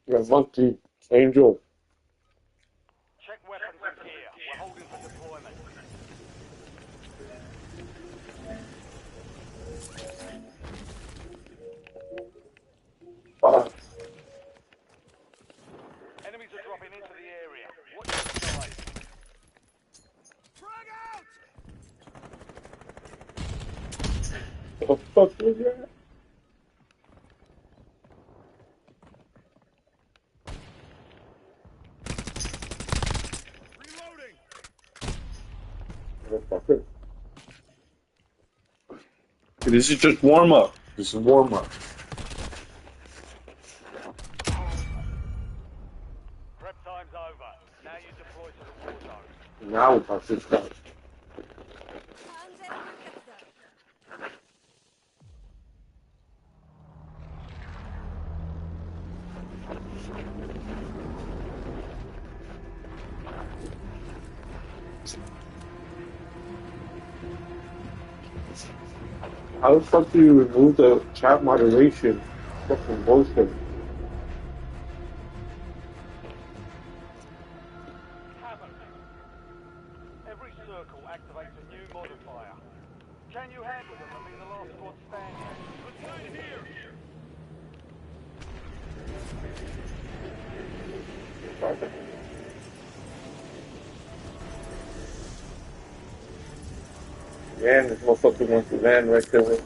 You're a monkey. Angel. Check weapons and gear. We're holding for deployment. Enemies are dropping into the area. Watch the side. Frag out! What the fuck was that? Reloading! Motherfucker. This is just warm up. This is warm up. Prep time's over. Now you deploy to the war zone. Now we're about to start. How the fuck do you remove the chat moderation? Fucking bullshit. Hammer. Every circle activates a new modifier. Can you handle them and be the last squad standing? Let's stay here! Man, this motherfucker wants to land right there. Come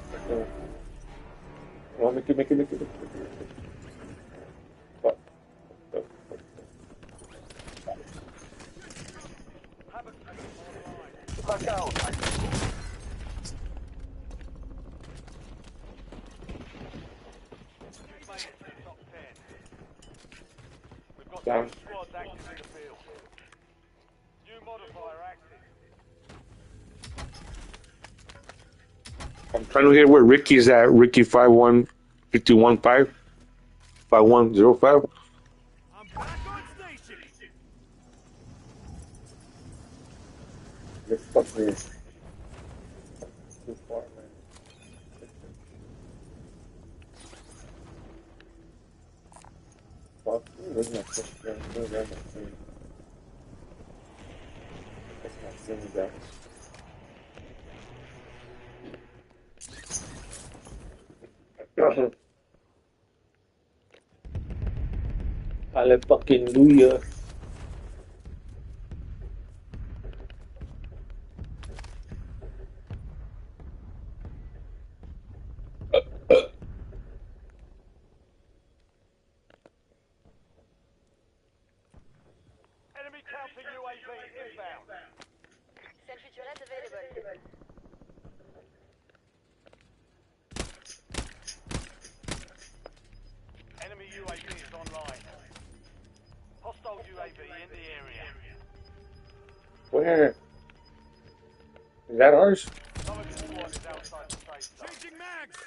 on, make it. Fuck. Back out. Top 10. We've got Down. 2 squads active in the field. New modifier active. I'm trying to hear where Ricky's at. Ricky 51515 5105. I'm back on station. This fucking is too far, man. Fuck, where's my first gun? Where's that thing? That's not seeing that. Hallelujah. Enemy counter UAV inbound. Sentry turret available. Enemy UAV is online. Hostile UAV in the area. Where? Is that ours? Some of your squad is outside the safe zone. Changing mags!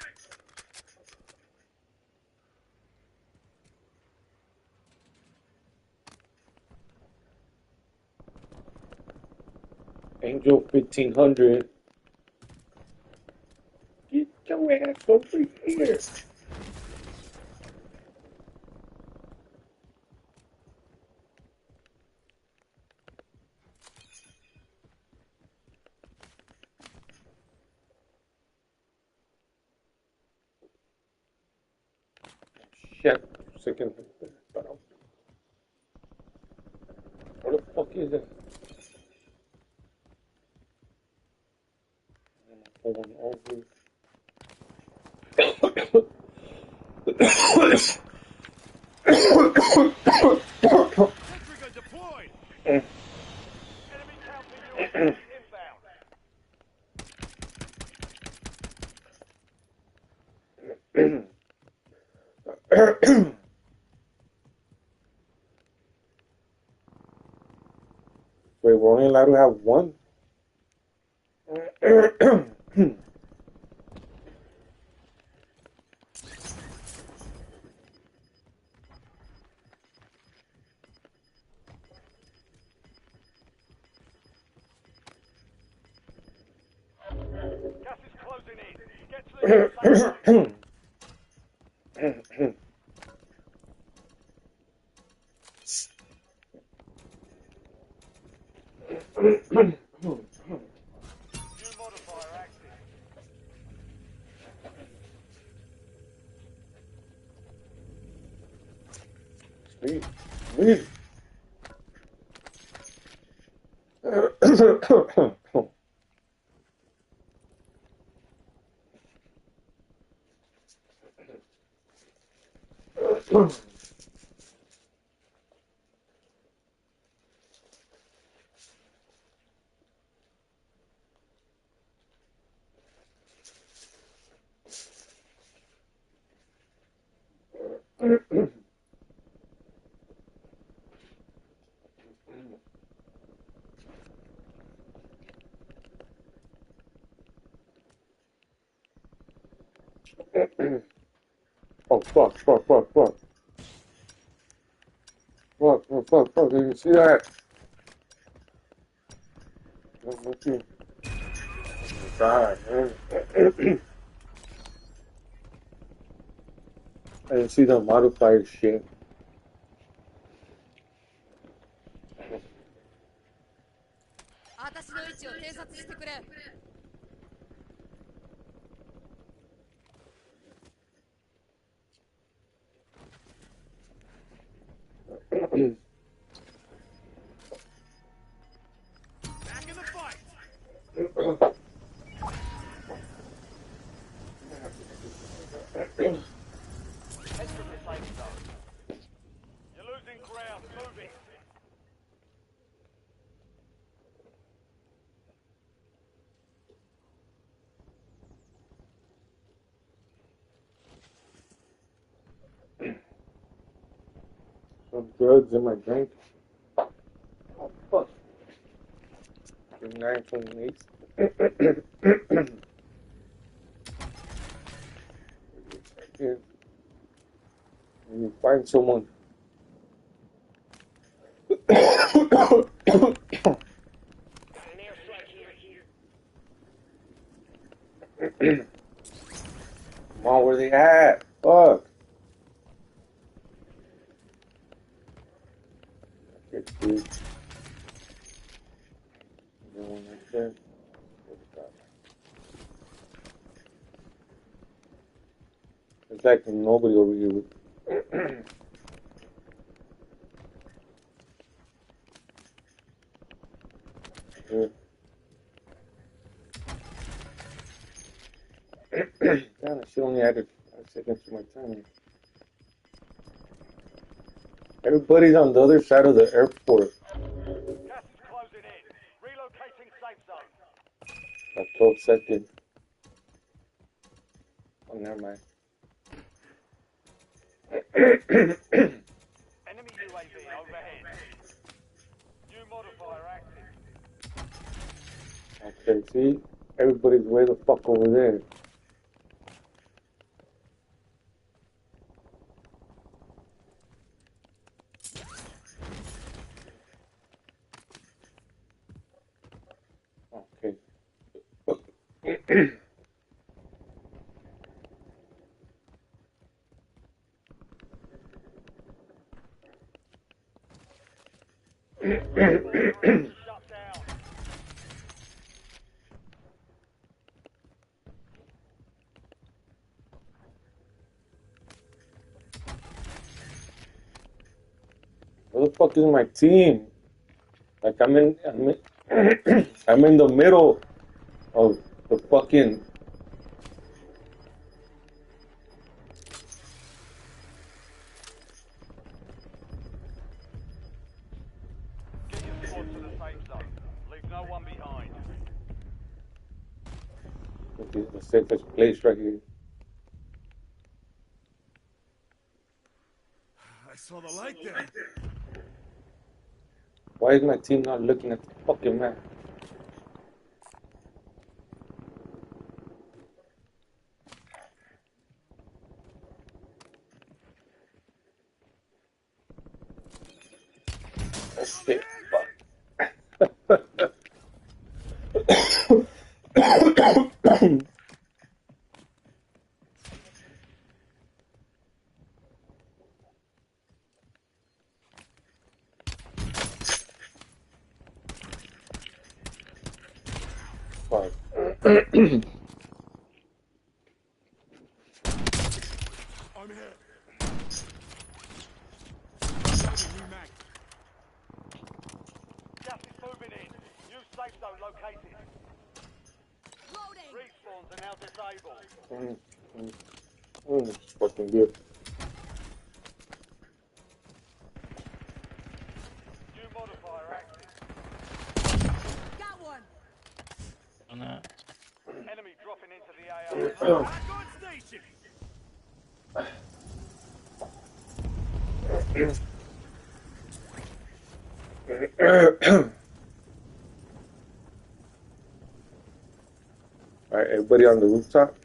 Angel 1500. Get your ass over here. Shit. Second. What the fuck is it? Pulling over. Sentry gun deployed! Enemy counter UAV inbound. Wait, we're only allowed to have one? Gas is closing in. Get to the safe zone. Leave. Leave. Oh, fuck, fuck, fuck, fuck. Fuck, fuck, fuck, fuck. Did you see that? Look, you. God, man. I didn't see the modifier shit. 私の位置を偵察してくれ。Back in the fight. Head for the safe zone. You're losing ground. Move it. Some drugs in my drink. Oh, fuck. 928. Here. You find someone. Come on, where they at? Fuck. Get dude. One right there. There's like nobody over here. Damn, she only added 5 seconds to my time. Everybody's on the other side of the airport. Gas is closing in. Relocating safe zone. Like 12 seconds. Oh, never mind. Enemy UAV overhead. New modifier active. Okay, see? Everybody's way the fuck over there. Okay. Shut down. Where the fuck is my team? Like I'm in I'm in the middle of the fucking Get your squad to the safe zone. Leave no one behind. this is the safest place right here. I saw the light there. Why is my team not looking at the fucking map? Oh shit, fuck. Fuck. I'm hit. are now disabled. Fucking good. New modifier active. Got one. Enemy dropping into the AO. Back on station. Alright, everybody on the rooftop.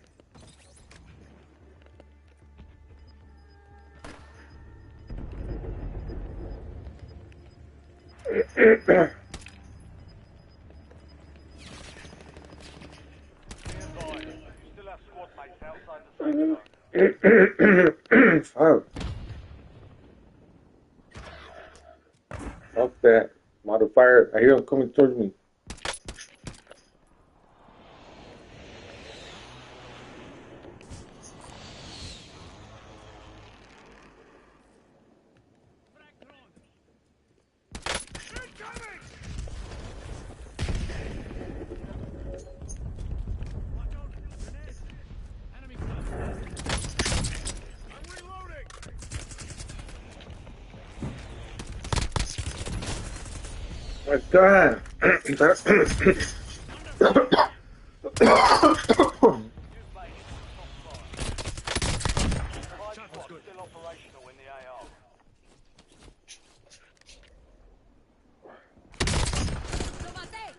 Be advised, you still have squad mates outside the safe zone. Fuck. Fuck that. Modifier. I hear him coming towards me. Incoming. Enemy close. I'm reloading. My God. You've made it to the top five. Five squads still operational in the AO. Tomate.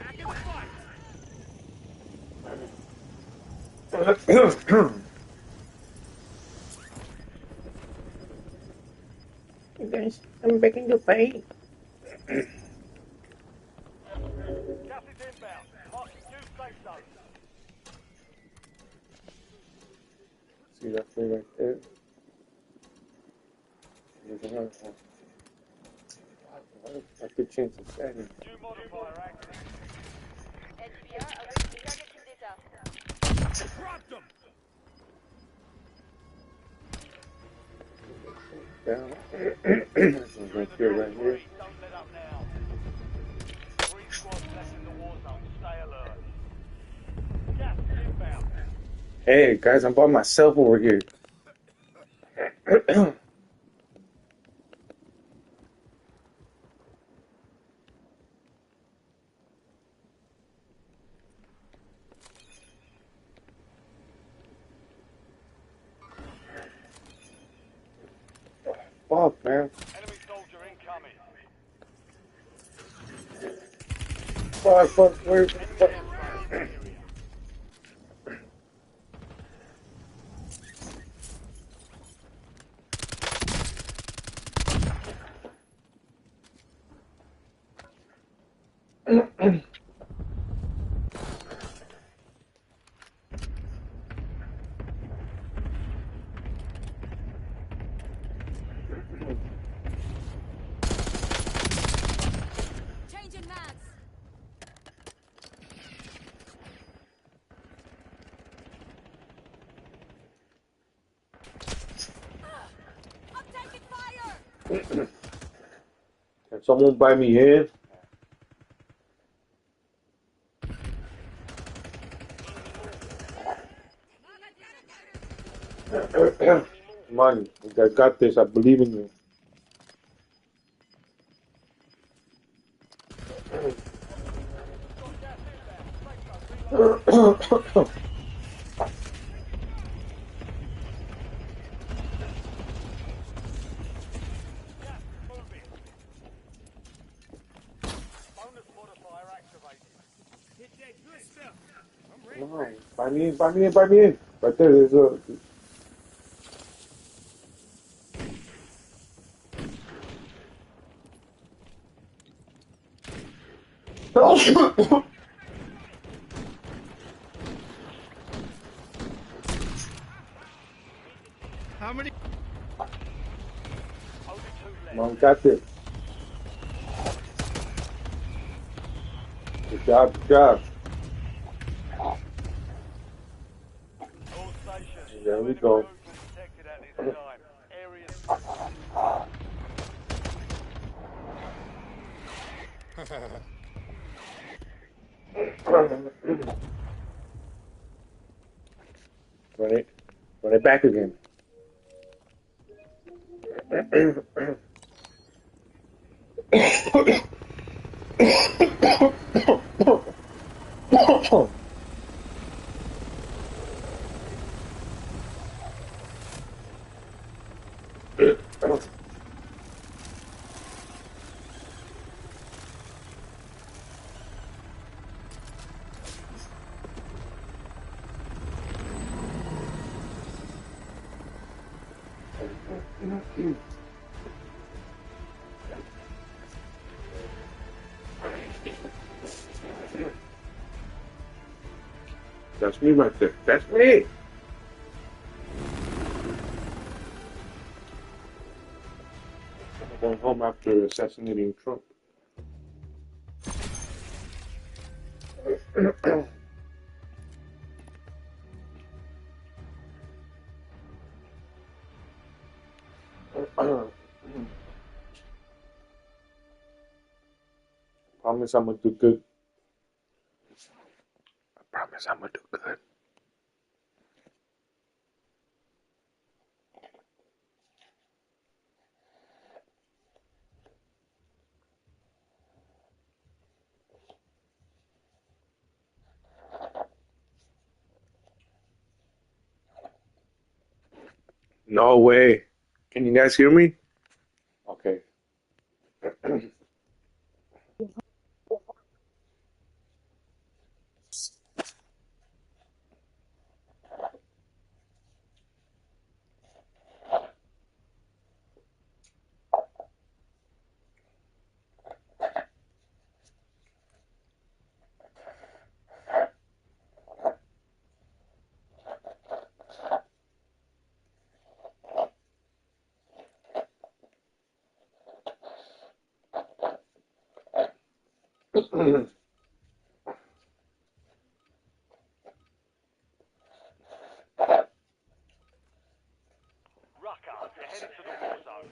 Back in the fight. You guys, I'm begging to pay. Gas is inbound. Marking new safe zone. See that thing right there? There's another one. I could change the setting. New modifier active. NPR awaiting targeting data. Dropped them. Down. You're Right in the here, top right here. three. Don't let up now. 3 squads left in the war zone. Stay alert. Gas is inbound. Hey guys, I'm by myself over here. Fuck, man. Enemy soldier incoming. Fuck, where? Enemy Fuck. around the area. Changing mags. I'm taking fire. Can someone buy me in? Come on, you guys got this. I believe in you. Gas moving. Bonus modifier activated. Hit that good stuff. I'm ready. Come on, buy me in, buy me in, buy me in. Right there, there's a. How many? Only 2 left. Come on, got this. Good job, good job. All stations. There No we enemy go. movement detected at this time. Area's Run it. Run it back again. That's me right there. That's me. I'm going home after assassinating Trump. Promise I'm gonna do good. I promise I'm gonna do good. No way. Can you guys hear me? Okay. Rucker. You're headed to the war zone.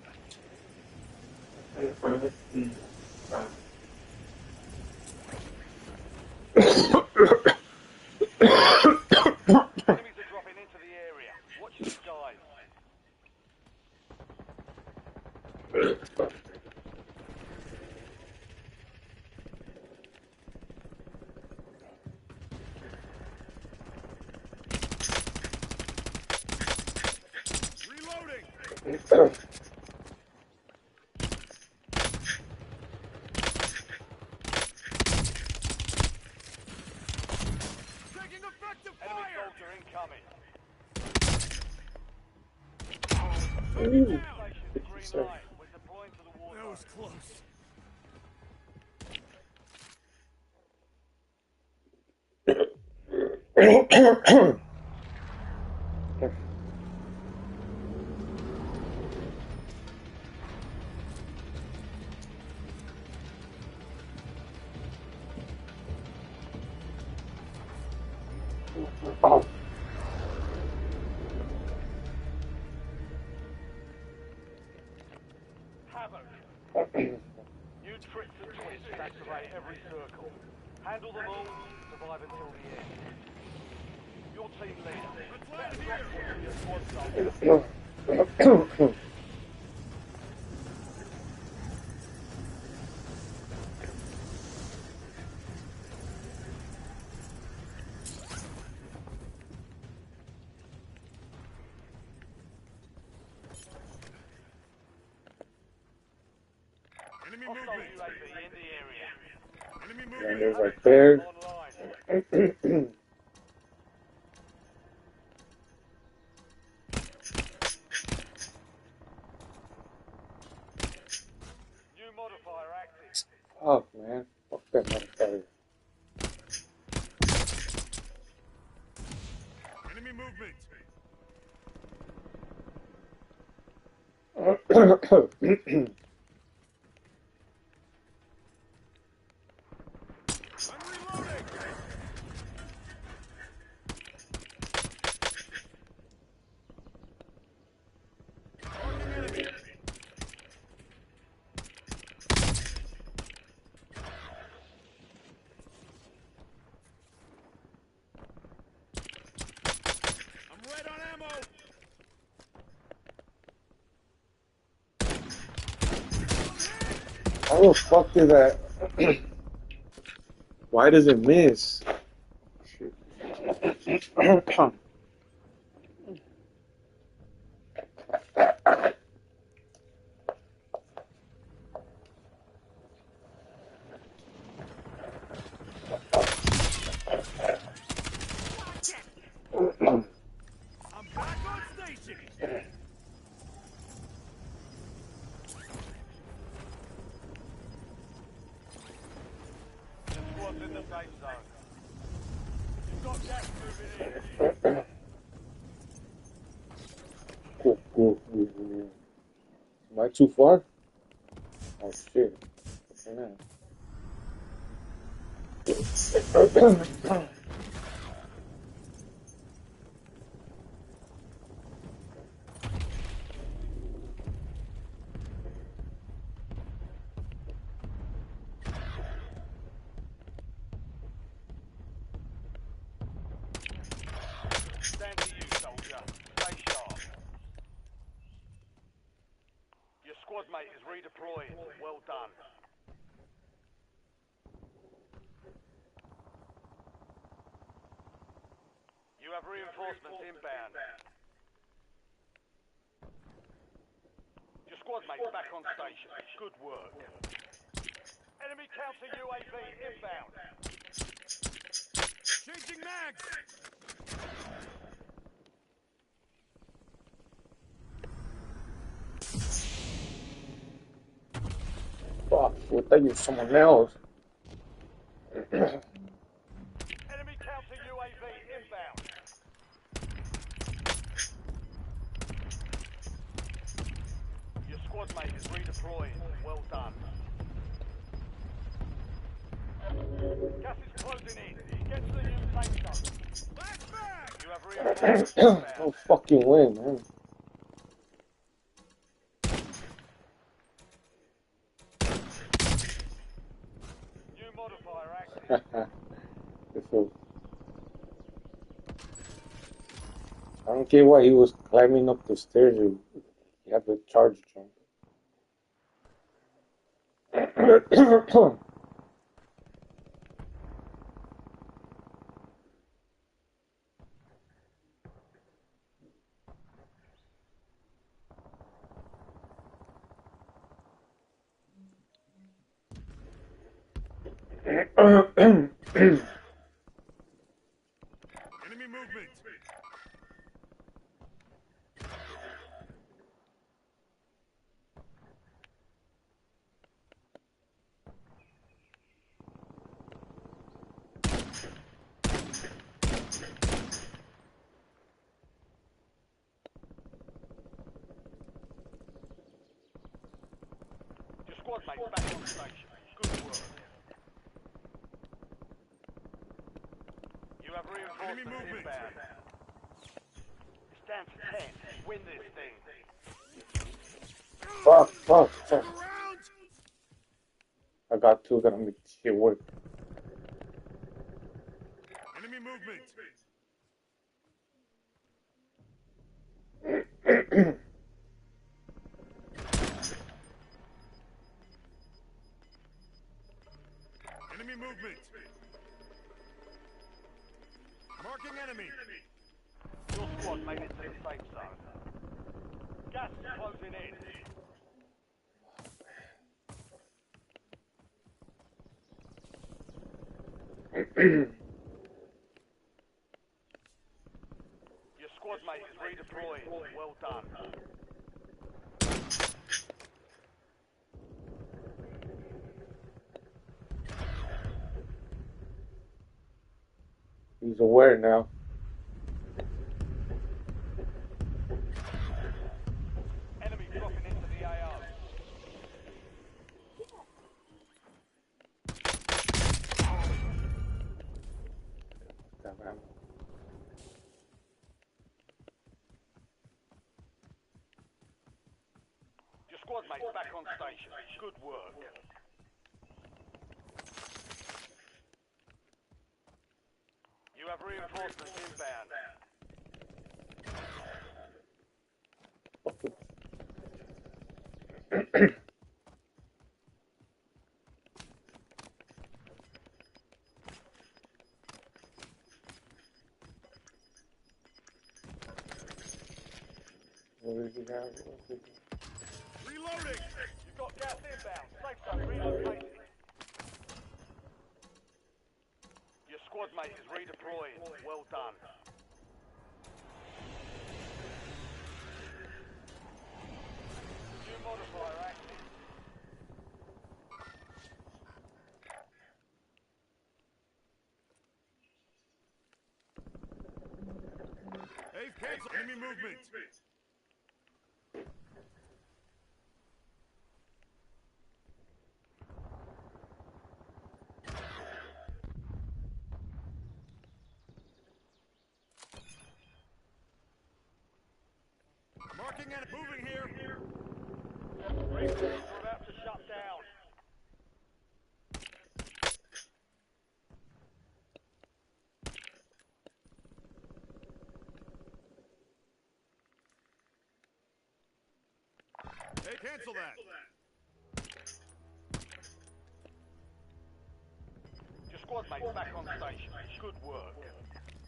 Enemies are dropping into the area. Watch the skies. Reloading. Taking effective Enemy fire. soldier incoming. Target Ooh, down. Station, green 50 light. We're deploying to the war That zone. was close. seconds. Havoc. New tricks and twists activate every circle. Handle them all, survive until the end. Your team leader. Let's Set land a drop here. point for your squad soldier. Enemy Hostile movement. UAV in the area. Enemy And movement. they're right Havoc there. online. New modifier active. Fuck, man. Fuck that motherfucker. Enemy movement. I'm reloading. How the fuck did that? Why does it miss? Shit. I'm back on station. The squad's in the safe zone. You've got gas moving in. Cool, cool. Am I too far? Oh shit. Stand to you, soldier. Stay sharp. Your squad mate is redeploying. Well done. You have reinforcements inbound. Your squad mate's back on station. Good work. Enemy counter UAV inbound. Changing mags. Fuck, I thought you were someone else. Enemy counter UAV inbound. Your squad mate is redeploying. Well done. Gas is closing in. Get to the new safe zone. Last mag. You have reinforcements inbound. No fucking way, man. New modifier active. So, I don't care why he was climbing up the stairs. He had the charge jump. Enemy movement. Your squad mate's back on station. Good work. You have reinforcements movement. inbound. It's down to 10. Win this thing. Fuck. Around. I got two, gotta make this shit work. Enemy movement. Enemy movement. Marking enemy. Your squad made it to the safe zone. Gas is closing in. Your squad mate is redeploying. Well done. He's aware now. Enemy dropping into the AO. Damn. Your squad mate's back on station. Good work. You have reinforcements inbound. What did he have? Reloading. You've got gas inbound. Safe zone relocated. Your squad mate is redeploying. Well done. New modifier active. They've canceled enemy movement. Marking and moving here. Resources are about to shut down. Hey, cancel that. Your squad mate's back on station. Good work.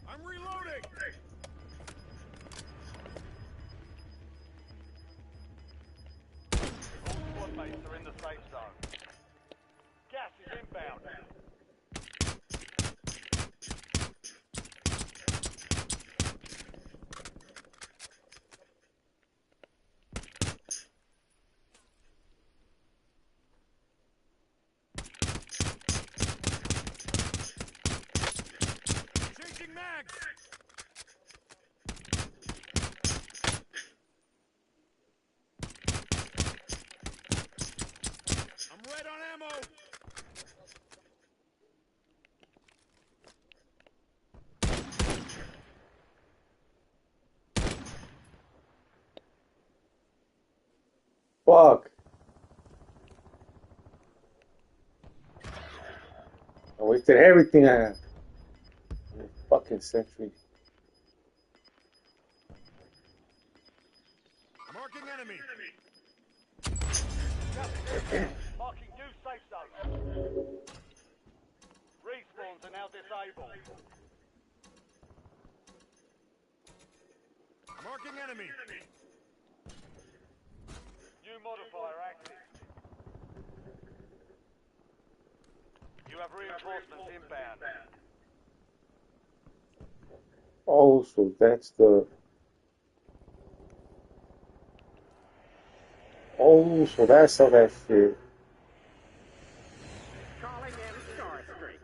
I'm reloading. All squad mates are in the safe zone. Gas is inbound. Changing mags. I'm red on ammo. Fuck. I wasted everything I had. Fucking sentry. Marking enemy. Marking new safe zone. Respawns are now disabled. Marking enemy. New modifier active. You have reinforcements inbound. Oh, so that's the. Oh, so that's how that shit. Calling in Starstreak.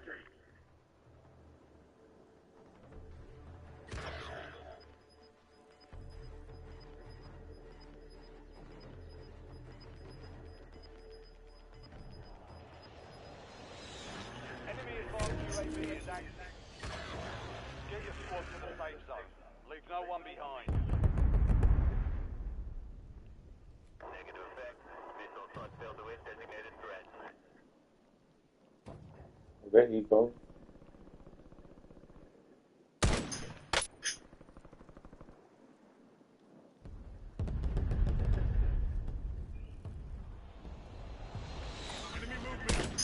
Enemy advanced UAV is active. Get your squad to the safe zone. Leave no one behind. Negative effect. Missile not failed to hit designated threat. There you go. Enemy movement.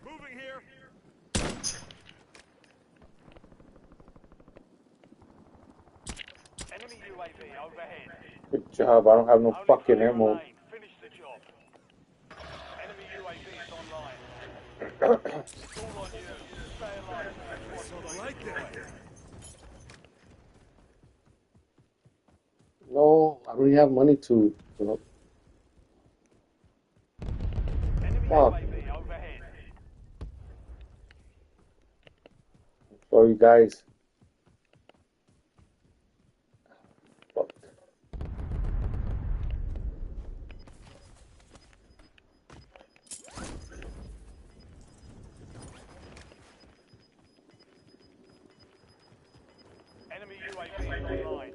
Moving here. Enemy UAV overhead. Good job. I don't have no Only fucking 3 ammo. remain. Finish the job. Enemy UAV is online. It's all on you. Stay alive. So the light there. No, I don't have money to. You know. Enemy Fuck. UAV overhead. Sorry, guys. Fuck. Enemy UAV is online.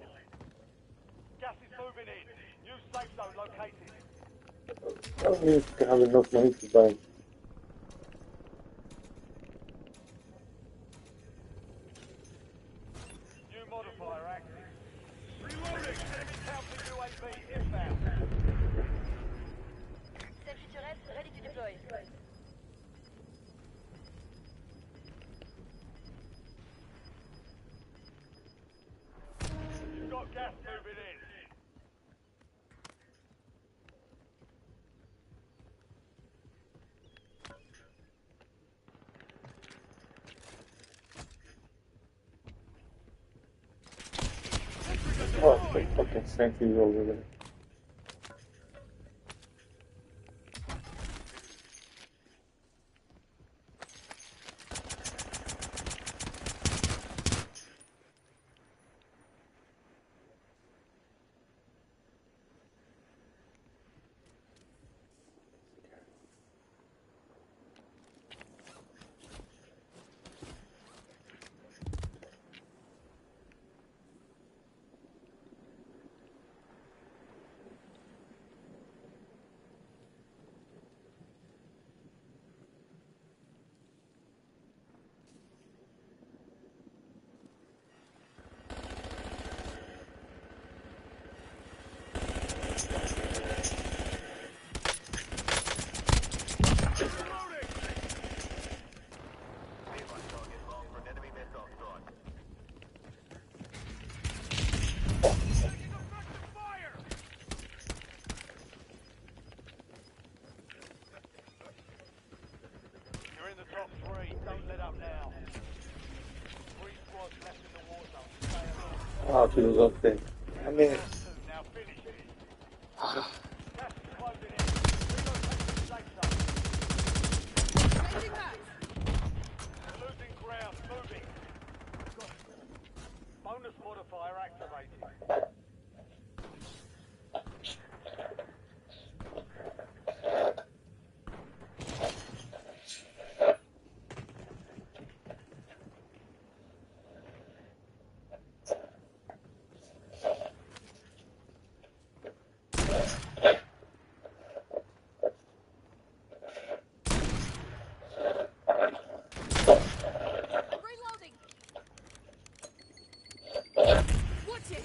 Gas is moving in. New safe zone located. I don't even have enough money to buy. New modifier active. Reloading! Enemy counter UAV inbound. Sentry turret ready to deploy. You've got gas moving in. Oh, the fucking sentry's over there. Nearby target marked for an enemy missile strike. Taking effective fire! You're in the top three. Don't let up now. 3 squads left in the war zone. Stay alert. Oh, she was up there. Damn it. Last 2. Now finish it. Gas is closing in. Relocate to the safe zone. Changing mags. We're losing ground. Moving. Bonus modifier activated. Reloading. Watch it.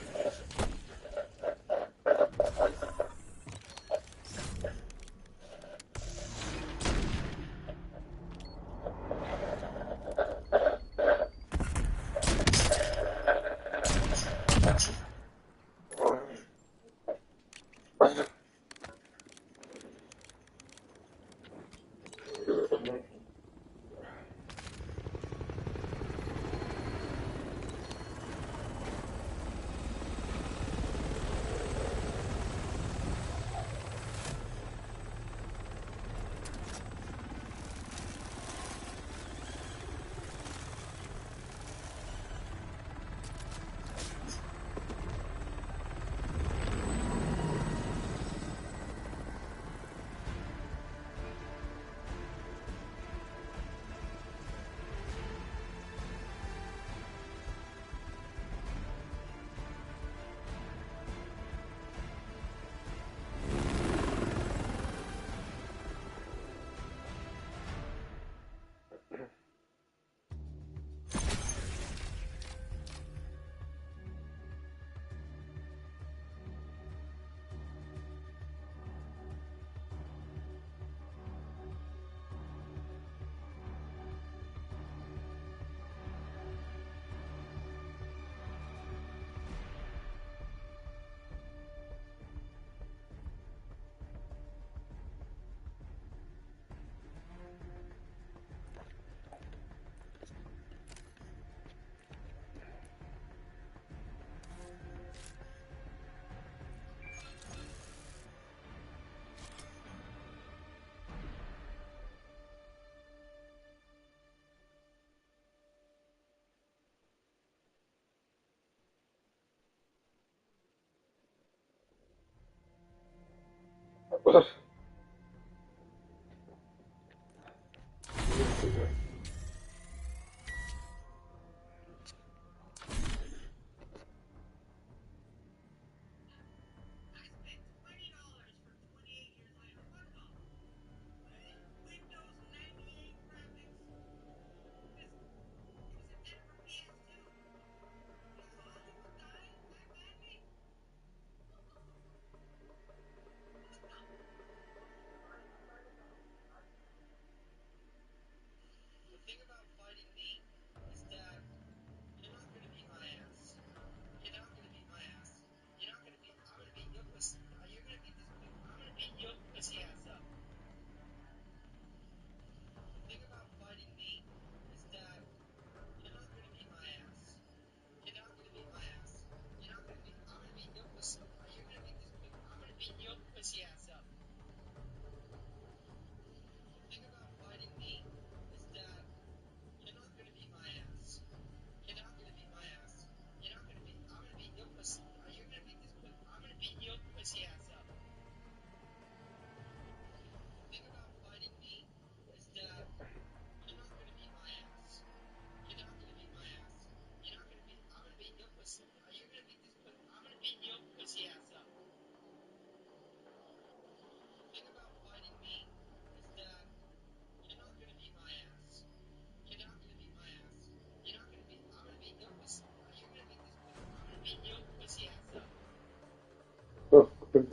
Let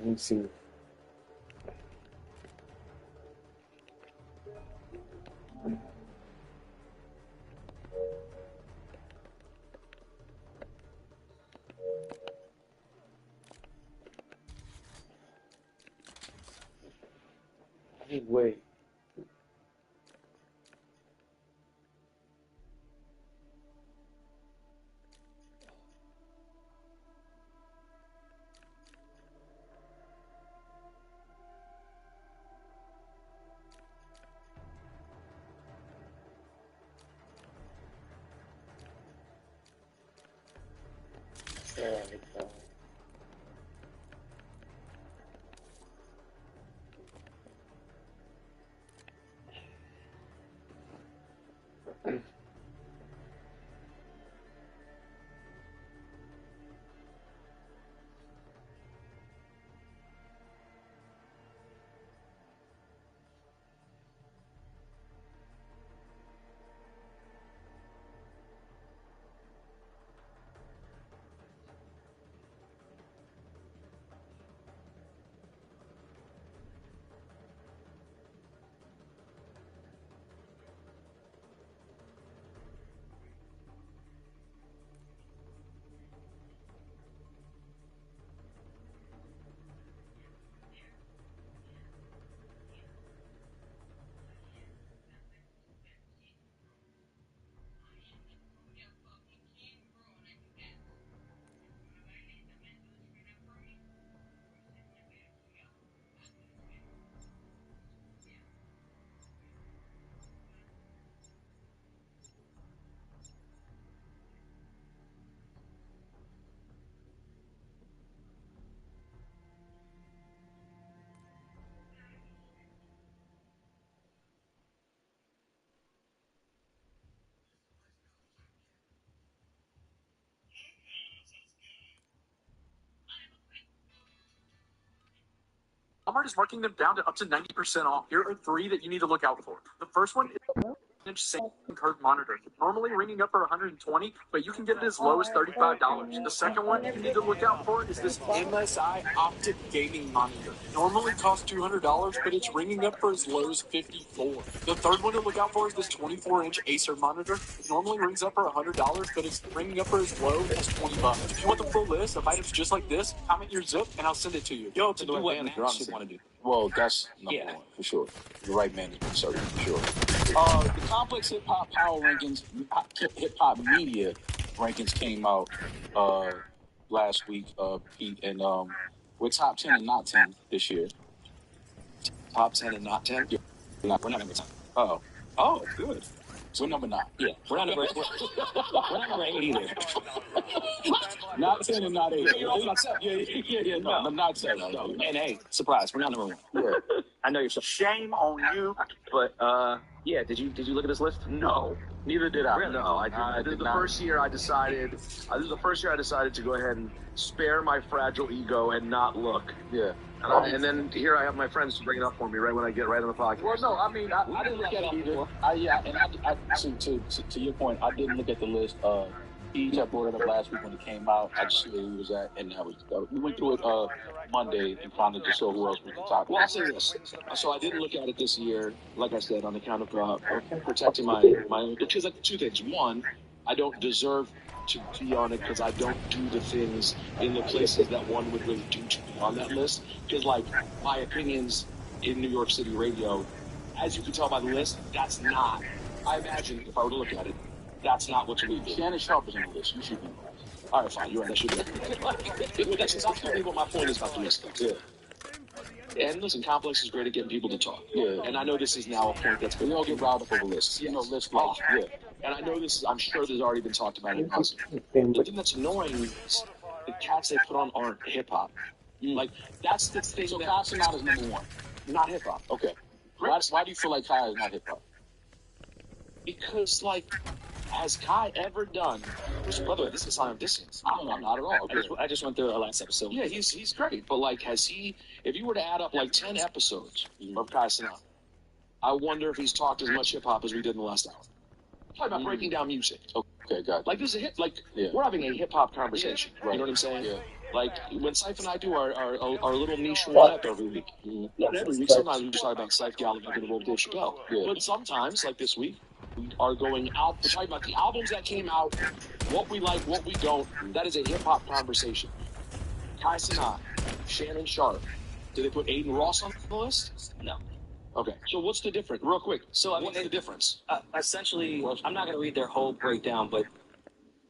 me see. Wait. Walmart is marking them down to up to 90% off. Here are 3 that you need to look out for. The first one is curve monitor, normally ringing up for 120, but you can get it as low as $35. The second one you need to look out for is this MSI Optic gaming monitor. Normally costs $200, but it's ringing up for as low as $54. The third one to look out for is this 24-inch Acer monitor. It normally rings up for $100, but it's ringing up for as low as $20. If you want the full list of items just like this, comment your zip and I'll send it to you. Yo, to do what Max should want to do. Well, that's number one, for sure. The right management, sir, for sure. The Complex Hip Hop Power Rankings, Hip Hop Media Rankings came out last week, Pete, and we're top 10 and not 10 this year. Top 10 and not 10? Yeah. We're not number 10. Oh, good. So we're number 9. Yeah, we're not number 8 either. Not 10 and not 8. You're also not 7. Yeah, no, I'm not 7. No. And hey, surprise, we're not number 1. Yeah. I know you're so shame on you, but yeah, did you look at this list? No, neither did I. Really? No, I did. This is the first year I decided. This is the first year I decided to go ahead and spare my fragile ego and not look. Yeah. And then here I have my friends to bring it up for me right when I get right on the podcast. Well, no, I mean, I didn't look at it either. To your point, I didn't look at the list. Each I brought it up last week when it came out. I just see where he was at, and that was we went through it Monday and finally just saw who else we could talk about. Well, I'll say this. So I didn't look at it this year, like I said, on account of protecting my because like 2 things. One, I don't deserve to be on it because I don't do the things in the places that one would really do to be on that list. Because like my opinions in New York City radio, as you can tell by the list, that's not. I imagine if I were to look at it, that's not what you need. Shannon Sharp is on the list. You should be. All right, fine. You're right. That should be. That's exactly what my point is about the list. Yeah. And listen, Complex is great at getting people to talk. Yeah. And I know this is now a point that's been. We all get riled up over lists. Yes. You know, lists like, yeah. And I know this is. I'm sure there's already been talked about in house. The thing that's annoying is the cats they put on aren't hip hop. Like that's the thing. So that Kai Cenat is number 1. not hip hop. Okay. Why do you feel like Kai is not hip hop? Because like, has Kai ever done? Which, by the way, this is sign of distance. I don't know, not at all. Okay. I just went through our last episode. Yeah, he's great. But like, has he? If you were to add up like 10 episodes of Kai Cenat, I wonder if he's talked as much hip hop as we did in the last hour. Talking about breaking down music. Okay, got it. Like, this is a hit. Like, we're having a hip hop conversation. You know what I'm saying? Yeah. Like, when Syph and I do our little niche one-up every week. Not every week. Sometimes we just talk about Syph gallivanting the role of Dave Chappelle. Yeah. But sometimes, like this week, we are going out. We're talking about the albums that came out, what we like, what we don't. That is a hip hop conversation. Kai Cenat, Shannon Sharp. Did they put Aiden Ross on the list? No. Okay. So what's the difference? Real quick. So I mean, what's the difference? Essentially, I'm not going to read their whole breakdown, but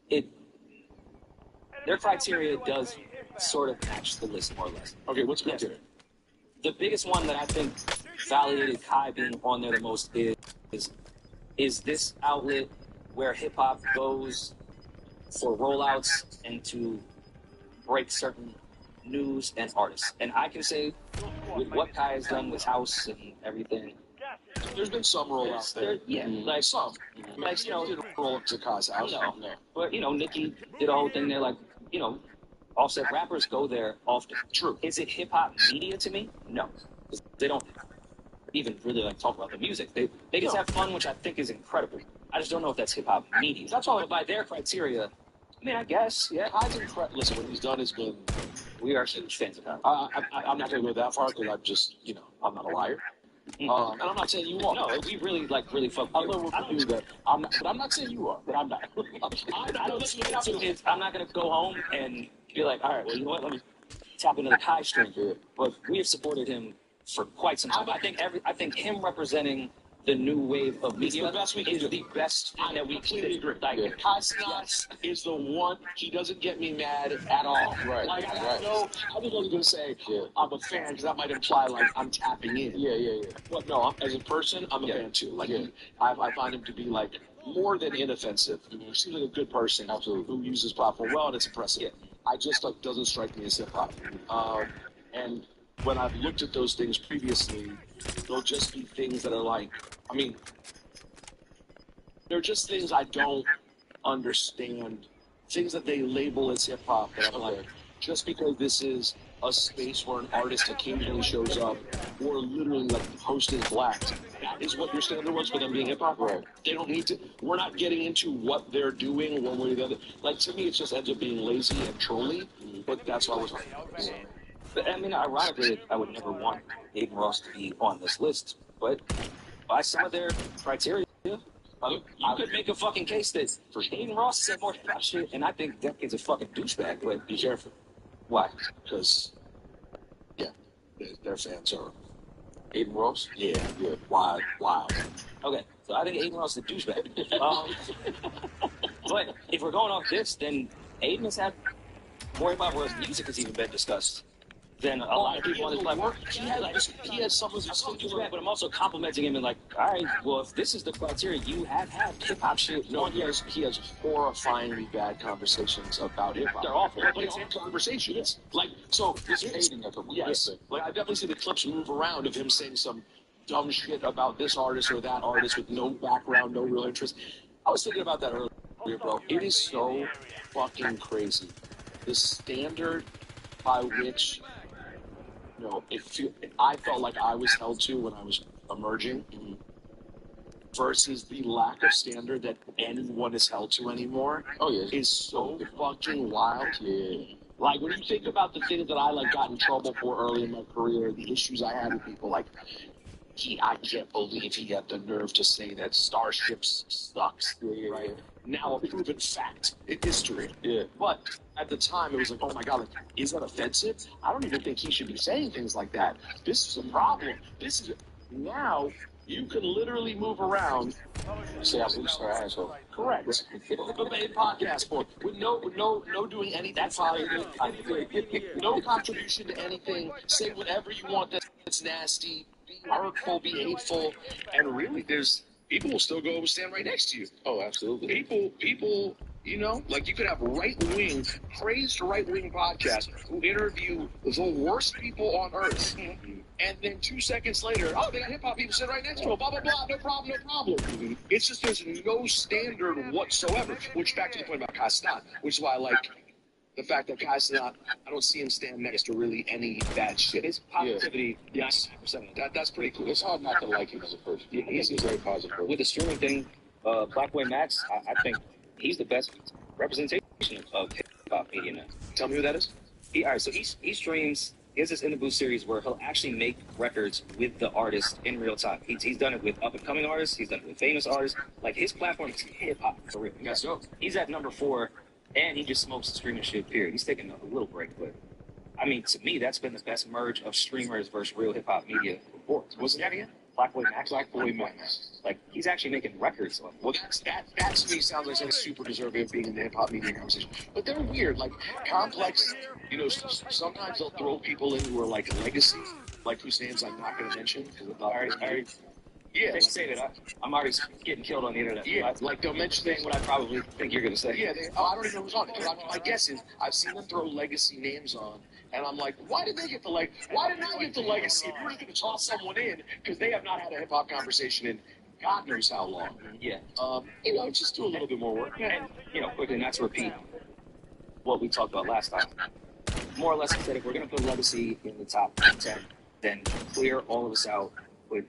their criteria does sort of match the list more or less. Okay, what's the criteria? The biggest one that I think validated Kai being on there the most is this outlet where hip hop goes for rollouts and to break certain news and artists. And I can say with what Kai has done with House and everything, there's been some rollouts there. Yeah, like some. Like, you know, didn't roll up to Kai's house. No. But, you know, Nicki did a whole thing there, like, you know, Offset rappers go there often. True. Is it hip-hop media to me? No. They don't even really, like, talk about the music. They just have fun, which I think is incredible. I just don't know if that's hip-hop media. That's all. But by their criteria, I mean, I guess, yeah. Kai's incredible. Listen, what he's done has been... We are huge fans of Kai. I'm not going to go that far because I'm just, you know, I'm not a liar. And I'm not saying you are. No, we really fuck. I love what you do that. But I'm not saying you are. But I'm not. I'm not gonna go home and be like, all right, well, you know what? Let me tap into the Kai string. But we have supported him for quite some time. I think him representing the new wave of media is the best thing that we completely agree. Like, Kai Cenat is the one. He doesn't get me mad at all. Right. Like, I know. I was going to say I'm a fan because that might imply like I'm tapping in. Yeah. But no, as a person, I'm a fan too. Like, I find him to be like more than inoffensive. He seems like a good person. Absolutely. Who uses platform well, and it's impressive. I just like doesn't strike me as hip hop. And when I've looked at those things previously, they'll just be things that are like, I mean, they're just things I don't understand. Things that they label as hip hop that I'm like, just because this is a space where an artist occasionally shows up, or literally like host is blacked, that is what your standard was for them being hip hop. Right. They don't need to. We're not getting into what they're doing one way or the other. Like, to me, it just ends up being lazy and trolly. But that's what I was like. But I mean, ironically, I would never want Aiden Ross to be on this list. But by some of their criteria, you could make a fucking case that Aiden Ross said more hip-hop shit, and I think that kid's a fucking douchebag. But Be careful. why? Because, their fans are, Aiden Ross? yeah, wild. Okay, so I think Aiden Ross is a douchebag. But if we're going off this, then Aiden has had more about where his music has even been discussed than a lot of people on this platform. He has some of his Douchebag, but I'm also complimenting him and like, all right, well, if this is the criteria, you have had hip-hop shit. No, he has horrifyingly bad conversations about hip hop. They're awful. But it's conversations. Like, so this is Hating at them. yes. Like, I definitely see the clips move around of him saying some dumb shit about this artist or that artist with no background, no real interest. I was thinking about that earlier, bro. It is so fucking crazy. The standard by which, you know, I felt like I was held to when I was emerging versus the lack of standard that anyone is held to anymore is so fucking wild. Yeah. Like, when you think about the things that I like got in trouble for early in my career, the issues I had with people, like, I can't believe he had the nerve to say that Starships sucks. Right? Now a proven fact in history. Yeah. But at the time, it was like, oh my God, like, is that offensive? I don't even think he should be saying things like that. This is a problem. Now, you can literally move around. Say I boost her asshole. Correct. The main podcast for with no doing anything positive, no contribution to anything. Say whatever you want that's nasty, be hurtful, be hateful, and really, people will still go stand right next to you. Oh, absolutely. People, you know, like, you could have praised right-wing podcasts who interview the worst people on earth. And then 2 seconds later, they got hip-hop people sitting right next to them, blah, blah, blah, no problem. It's just there's no standard whatsoever, which back to the point about Kai Cenat, which is why I like The fact that guy's not, I don't see him stand next to really any bad shit. His positivity, Yes. 9%. That's pretty cool. It's hard not to like him as a person. Yeah, He's a very positive person. With the streaming thing, Blackboy Max, I think he's the best representation of hip hop media now. Tell me who that is. All right, so he streams. He has this In the Booth series where he'll actually make records with the artist in real time. He's done it with up and coming artists. He's done it with famous artists. Like his platform is hip hop for real. Yes, sir. He's at number 4, and he just smokes streaming shit. Period. He's taking a little break, but I mean, to me, that's been the best merge of streamers versus real hip hop media. What's that again? Blackboy Max. Blackboy Max. Like he's actually making records. Well, that to me sounds like something super deserving of being in the hip hop media conversation. But they're weird. Like Complex, you know, sometimes they'll throw people in who are like legacy, like whose names I'm not going to mention because of I yeah, they say that I'm already getting killed on the internet. yeah, like they'll mention things. What I probably think you're gonna say. Yeah, I don't even know who's on it. My guess is I've seen them throw legacy names on, and I'm like, why did they get the Why did I get the legacy? If you were going to toss someone in, because they have not had a hip hop conversation in God knows how long. Yeah. You know, just do a little bit more work. And, you know, quickly, not to repeat what we talked about last time. More or less, he said if we're going to put Legacy in the top 10, then clear all of us out with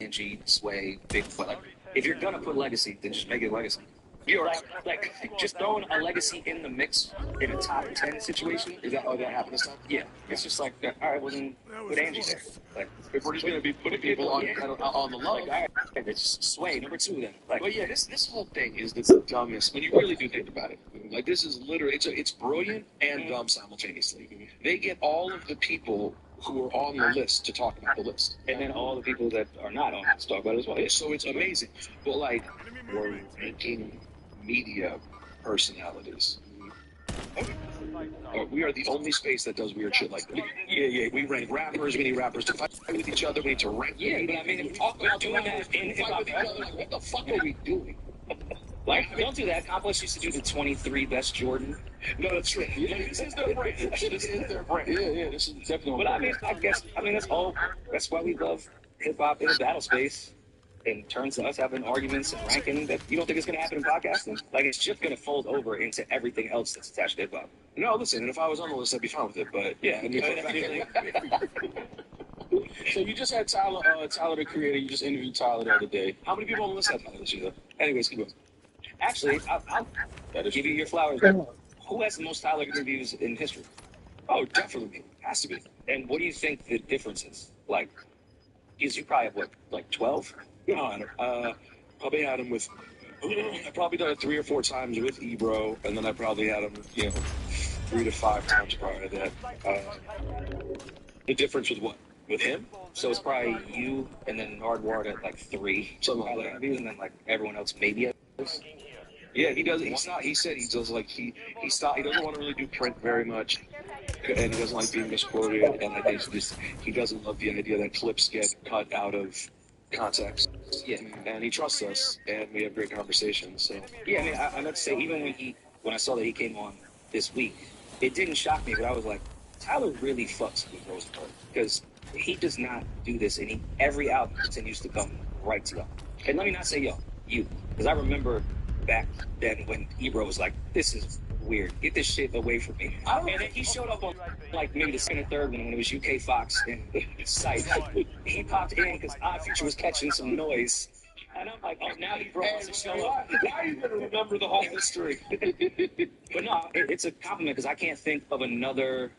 Angie, Sway, Bigfoot. Like, if you're going to put Legacy, then just make it Legacy. You're like just throwing a Legacy in the mix in a top 10 situation. Is that that happened this time? Yeah. It's just like, all right, well, then put Angie there. Like, If we're just going to be putting people on the low. like, all right, it's Sway, number 2 then. Like, But yeah, this whole thing is the dumbest when you really do think about it. Like this is literally it's brilliant and dumb simultaneously. They get all of the people who are on the list to talk about the list, and then all the people that are not on to talk about it as well. Yeah. so it's amazing. But like we're making media personalities. We are the only space that does weird shit like that. Yeah. We rank rappers. We need rappers to fight with each other. We need to rank. Yeah, but I mean, if we're doing that in hip hop, Like, what the fuck are we doing? like, don't do that. Complex used to do the 23 best Jordan. No, that's true. Yeah, this is their brand. This is their brand. Yeah, this is definitely. But I mean, that's why we love hip hop in a battle space. In terms of us having arguments and ranking, that you don't think it's going to happen in podcasting? Like, it's just going to fold over into everything else that's attached to hip hop. No, listen, and if I was on the list, I'd be fine with it. But yeah, I mean, So you just had Tyler the Creator. You just interviewed Tyler the other day. How many people on the list have Tyler this year? Anyways, keep going. Actually, I'll give you your flowers. Who has the most Tyler interviews in history? oh, definitely has to be. And what do you think the difference is? Like, because you probably have, what, like 12? No, probably had him with. I probably done it 3 or 4 times with Ebro, and then I probably had him, 3 to 5 times prior to that. The difference with what? With him? So it's probably you and then Hardward at like 3. Something like Tyler that. interviews, and then like everyone else maybe at Yeah, he does. He's not. He said he does like he stopped. He doesn't want to really do print very much, and he doesn't like being misquoted. And I think he doesn't love the idea that clips get cut out of context. Yeah. And he trusts us, and we have great conversations. So Yeah, I mean, I meant to say, even when I saw that he came on this week, it didn't shock me, but I was like, Tyler really fucks with Rosenberg, because he does not do this, and every album continues to come right to y'all. And let me not say y'all, you, because I remember back then when Ebro was like, this is weird, get this shit away from me. And then he showed up on like maybe the second or third one when it was UK Fox and Sight. He popped in because Odd Future was catching some noise. And I'm like, oh, now he brought us to show up. why are you going to remember the whole history? But no, it's a compliment, because I can't think of another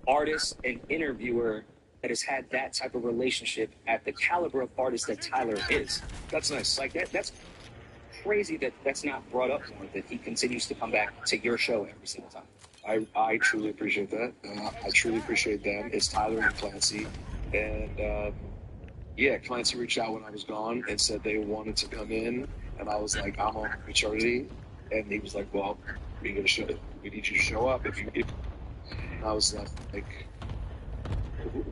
artist and interviewer that has had that type of relationship at the caliber of artist that Tyler is. That's nice. Like, that's crazy that's not brought up more, that he continues to come back to your show every single time. I truly appreciate that. I truly appreciate them. It's Tyler and Clancy. And yeah, Clancy reached out when I was gone and said they wanted to come in. And I was like, I'm on maternity. And he was like, well, we need you to show up. If and I was like,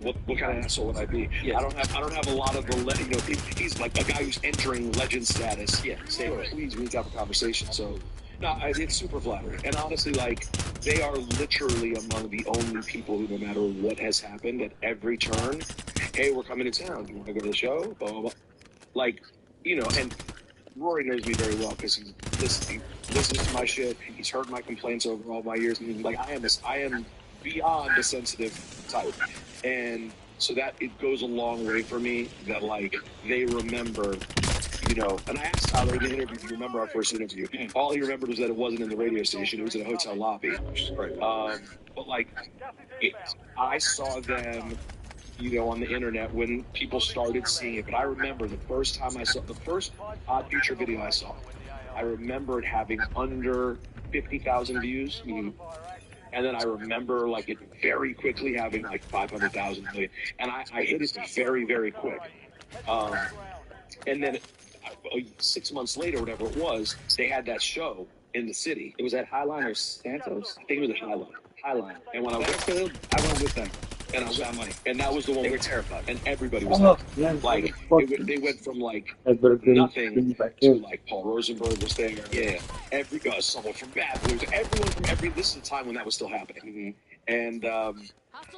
what kind of asshole would I be? Yeah. I don't have a lot of he's like a guy who's entering legend status. Yeah, Say, please, we need to have a conversation. So, no, it's super flattering. And honestly, like, they are literally among the only people who, no matter what has happened at every turn, hey, we're coming to town. Do you want to go to the show? Blah, blah, blah. Like, and Rory knows me very well because he listens to my shit. He's heard my complaints over all my years. Like I am beyond a sensitive type, and so that it goes a long way for me that like they remember. You know, and I asked Tyler in the interview, do you remember our first interview? All he remembered was that it wasn't in the radio station, it was in a hotel lobby. But like, I saw them, you know, on the internet when people started seeing it. But I remember the first time I saw the first Odd Future video I saw, I remember it having under 50,000 views. And then I remember like it very quickly having like 500,000 million. And I hit it very, very quick. And then 6 months later, whatever it was, they had that show in the city. It was at Highline or Santos? I think it was at Highline. Highline. And when I went, Bakersfield, I went with them. and I got money, and that was the one. They were terrified. And everybody was Oh, there. yeah, Like motherfucker. they went from like I better nothing bring you back to in. like Paul Rosenberg was there. Yeah. Every someone from Bad Boys, everyone from every. This is the time when that was still happening. And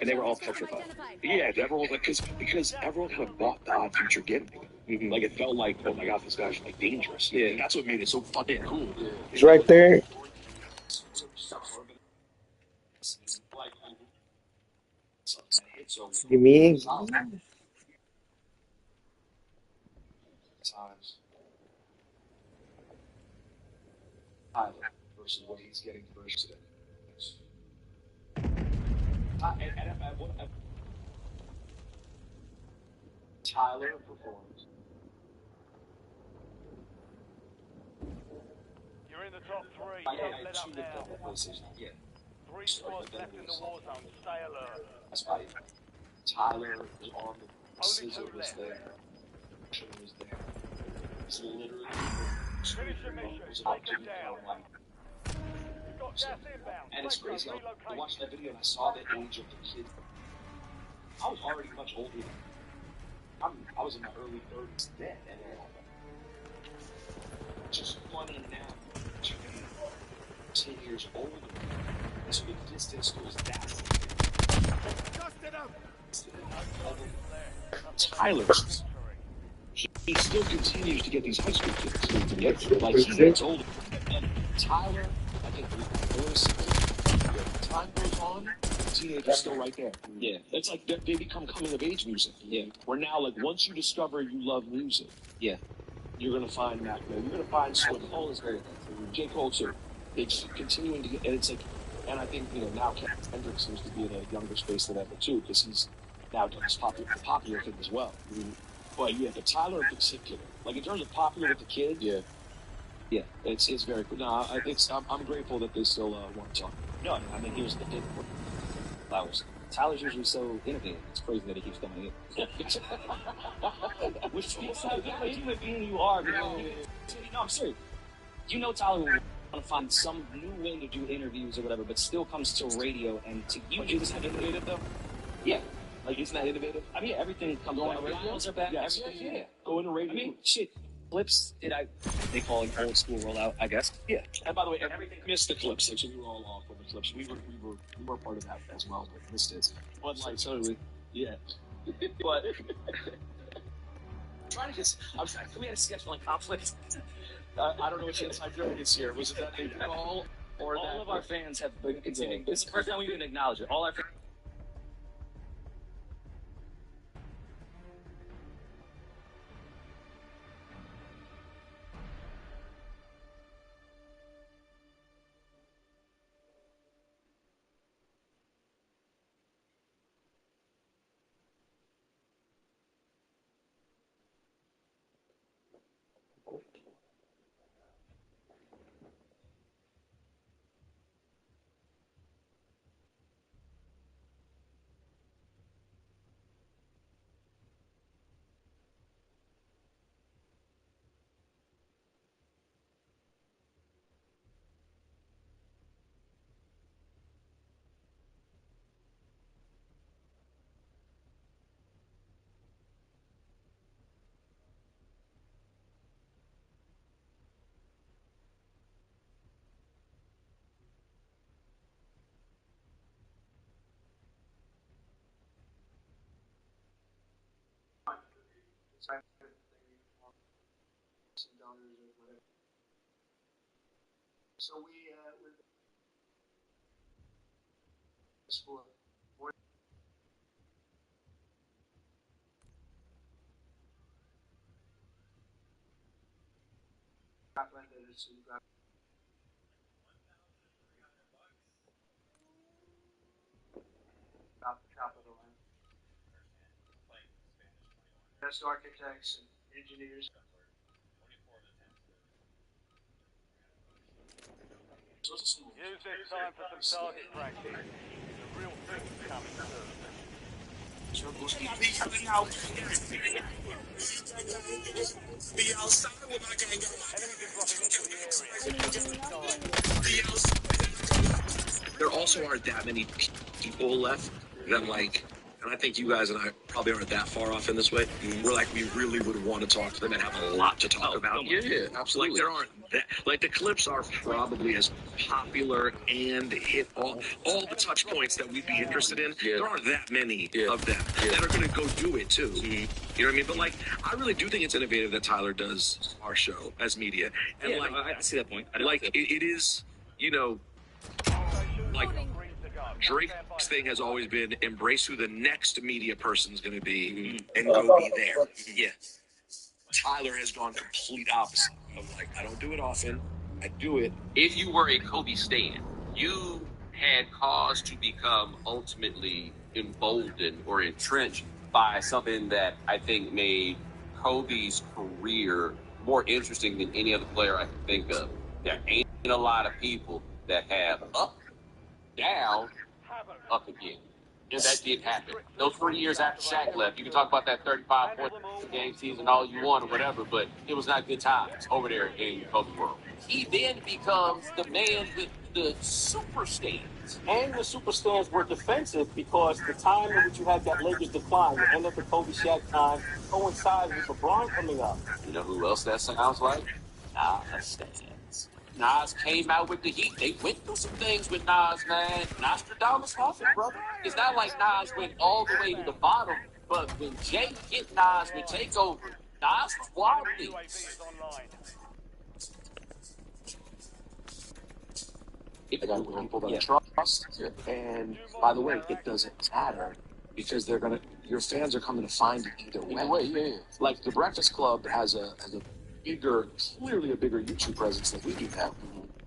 they were all petrified. Yeah, everyone was like, because everyone kind of bought the Odd Future gimmick. Like it felt like, oh my god, this guy's like dangerous. Yeah, and that's what made it so fucking cool. He's right there. You mean? Times Tyler versus what he's getting versus it. Tyler performs. You're in the top three. Don't let up now. Yeah. 3 squads left in the war zone. Stay alert. That's right. Tyler was on the Only scissor 2 was left. there. Action was there. It's literally Finish your mission. was about Take to them down. like, You've got gas inbound. and it's Safe crazy. zone I watched that relocated. video and I saw the age of the kid. I was already much older than I was in my early 30s then, and just funny now to be 10 years older. So the distance goes down. Tyler's. He still continues to get these high school kids. Like he gets older. And Tyler, I think time goes on, teenagers still right there. Yeah. It's like they become coming of age music. Yeah. Where now, like once you discover you love music, Yeah. you're gonna find Mac. You're gonna find Swift. Cole is very J. Cole too. It's continuing to get, and it's like, and I think now Kendrick seems to be in a younger space than ever too, because he's now doing this popular thing as well. But yeah, but Tyler in particular, like in terms of popular with the kids, yeah, it's very cool. No, I'm grateful that they still want to talk. No, I mean, here's the thing. Tyler's usually so innovative. It's crazy that he keeps coming in. Which speaks like the human being you are, man. No, I'm serious. You know Tyler will want to find some new way to do interviews or whatever, but still comes to radio and to you. Isn't that innovative though? Yeah. Like, isn't that innovative? I mean, everything comes Go on back. the radio? Dials are back. Yes. Everything. Yeah. Go into radio. I mean, shit. Clips they call an old school rollout, I guess. Yeah. And by the way, everything missed the clips. Like, so we were all off on the clips. We were part of that as well, but missed it. But like, So do we. yeah. But Trying to just, I was like, we had a sketch on conflict. I don't know which inside joke is here. Was it that they call or All that? of our fans have been continuing. This is the first time we even acknowledge it. All our fans. So we school. About the top of the line. Best architects and engineers. Use this time for some target practice. The real thing's coming soon. Enemies are dropping into the area. There also aren't that many people left that like, and I think you guys and I probably aren't that far off in this way. We're like, we really would want to talk to them and have a lot to talk about. Yeah, absolutely. Like there aren't that, like the clips are probably as popular and hit all the touch points that we'd be interested in. Yeah. There aren't that many of them that are going to go do it too. You know what I mean? But like, I really do think it's innovative that Tyler does our show as media. And like, I see that point. Like it is, you know, like Drake's thing has always been embrace who the next media person's going to be and go be there. Yeah. Tyler has gone complete opposite of like, I don't do it often. I do it. If you were a Kobe stan, you had cause to become ultimately emboldened or entrenched by something that I think made Kobe's career more interesting than any other player I can think of. There ain't a lot of people that have up, down, up again. And that did happen. Those 3 years after Shaq left, you can talk about that 35-point game season all you want or whatever, but it was not good times over there in Kobe world. He then becomes the man with the super stands. And the super stands were defensive because the time in which you had that Lakers decline, the end of the Kobe Shaq time, coincided with LeBron coming up. You know who else that sounds like? Nas stands. Nas came out with the heat. They went through some things with Nas, man. Nostradamus Huffin, brother. It's not like Nas went all the way to the bottom, but when Jay hit Nas with Takeover, Nas was wobbly. It got people that trust. And by the way, it doesn't matter because your fans are coming to find it either way. Yeah. Like the Breakfast Club has a clearly a bigger YouTube presence than we do now.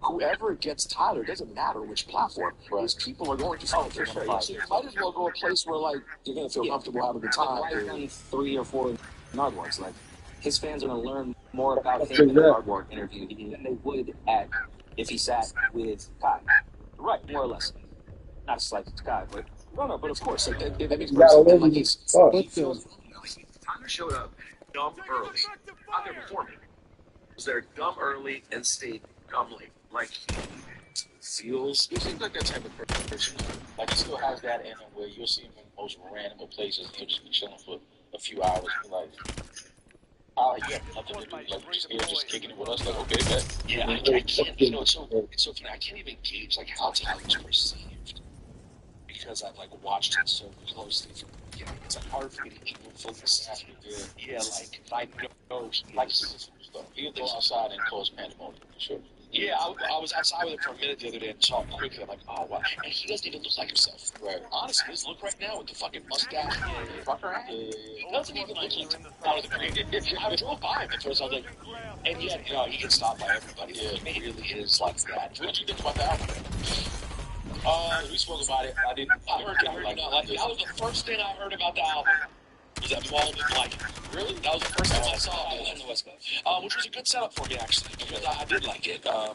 Whoever gets Tyler, doesn't matter which platform, because people are going to find it. So you might as well go a place where like you're going to feel comfortable having a good time. Like, why 3 or 4 Nardwars? Like his fans are going to learn more about him in the Nardwar interview than they would if he sat with Kai. Right, more or less. Not a slight to Kai, but no, but of course, like that makes perfect sense. Like Tyler showed up dumb early. Not there before me. Was there dumb early and stayed dumb late. Like he seems like that type of person. Like he still has that in him where you'll see him in the most random of places and he'll just be chilling for a few hours and be like, you have nothing to do. Like just kicking it with us. Like, okay, bet. Yeah, I can't. You know, it's so funny. I can't even gauge like how Tyler's perceived because I've like watched it so closely. It's like hard for me to even focus. Yeah, like I know like stuff. He'll go outside and cause pandemonium for sure. Yeah, I was outside with him for a minute the other day and saw him quickly. I'm like, oh wow, and he doesn't even look like himself. Right. Honestly, his look right now with the fucking mustache, fucker hat, doesn't even look like out of the green. I drove by him at first. I was like, and yet, he gets stopped by everybody. Yeah, he really is like that. What did you think about the album? We spoke about it. I heard it. That was the first thing I heard about the album. Was that Paul didn't like it. Really? That was the first time I saw it on the West Coast. Which was a good setup for me, actually, because I did like it. I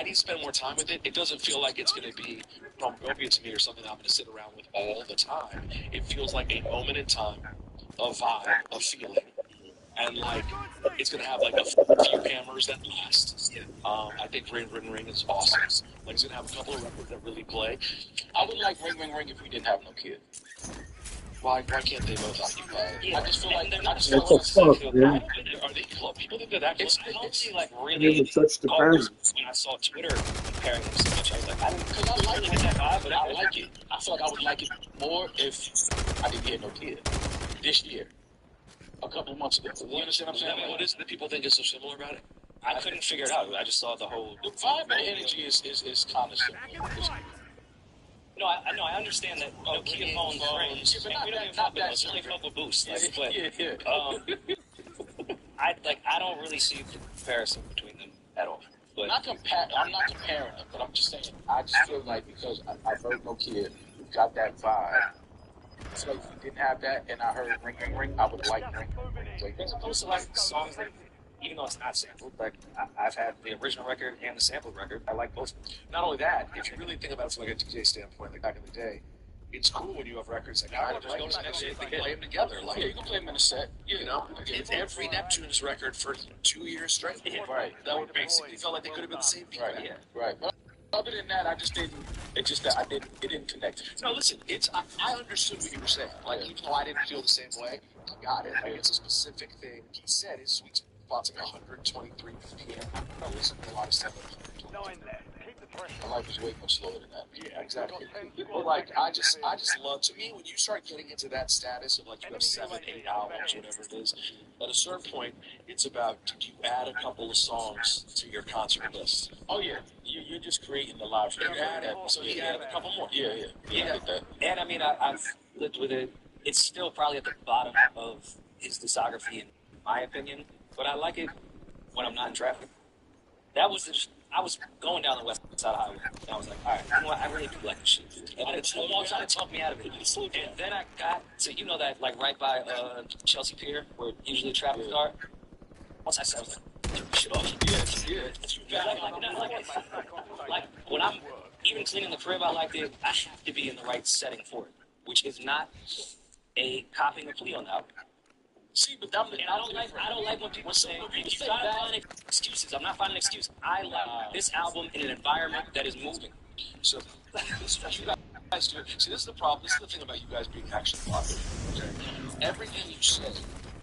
need to spend more time with it. It doesn't feel like it's going to be appropriate to me or something I'm going to sit around with all the time. It feels like a moment in time, a vibe, a feeling. And, like, it's going to have, like, a few hammers that last. I think Ring Ring Ring is awesome. Like, it's going to have a couple of records that really play. I would like Ring Ring Ring if we didn't have no kid. Why can't they both occupy? I just feel like are they club people that do that? It's like really such the when I saw Twitter comparing them so much, I was like, because I like it that vibe, but I like it. I feel like I would like it more if I didn't get no kid this year, a couple of months ago. You understand what I'm saying? What is it that people think is so similar about it? I couldn't figure it out. I just saw the whole. The vibe and energy is kind of similar. No, I understand that. Keep phone friends. Yeah, but We don't even not fuck with that us. We only fuck with Boost. Yeah, Like, but yeah. I don't really see the comparison between them at all. But I'm not comparing them, but I'm just saying. I just feel like because I've heard No Kid got that vibe. So if we didn't have that, and I heard Ring Ring Ring, I would like Ring Ring Ring. as opposed to like songs that, even though it's not sampled, like I've had the original record and the sampled record. I like both. Not only that, if you really think about it from like a DJ standpoint, like back in the day, it's cool when you have records like I just go to next year, play them together. Like Yeah, you can play them in a set. you know, it's every Neptune's record for 2 years straight. Right. That would basically felt like they could have been the same beat. Right. Yeah. Right. But other than that, I just didn't. It's just that it didn't connect. No, listen, I understood what you were saying. Like even though I didn't feel the same way, I got it. Like it's a specific thing. He said his sweet spot's like 123 BPM. I listen to a lot of stuff. At 9 left. Keep the pressure. My life is way much slower than that. Yeah, exactly. But like, I just love. To me, when you start getting into that status of like you have 7, 8 albums, whatever it is, at a certain point, it's about did you add a couple of songs to your concert list? Oh yeah, you're just creating the live show. So you add a couple more. Yeah. I get that. And I mean, I've lived with it. It's still probably at the bottom of his discography, in my opinion. But I like it when I'm not in traffic. I was going down the West Side Highway, and I was like, all right, you know what? I really do like this shit. And it's almost trying to talk me out of it. And then I got to, you know, that like right by Chelsea Pier, where usually traffic start. Once I said, I was like, turn this shit off. Like when I'm even cleaning the crib, I like it. I have to be in the right setting for it, which is not a copying a plea on the album. See, but I don't like when people say you gotta find excuses. I'm not finding an excuse. I like this album in an environment that is moving. So this is what you guys do. See, this is the problem. This is the thing about you guys being actually popular. Okay? Everything you say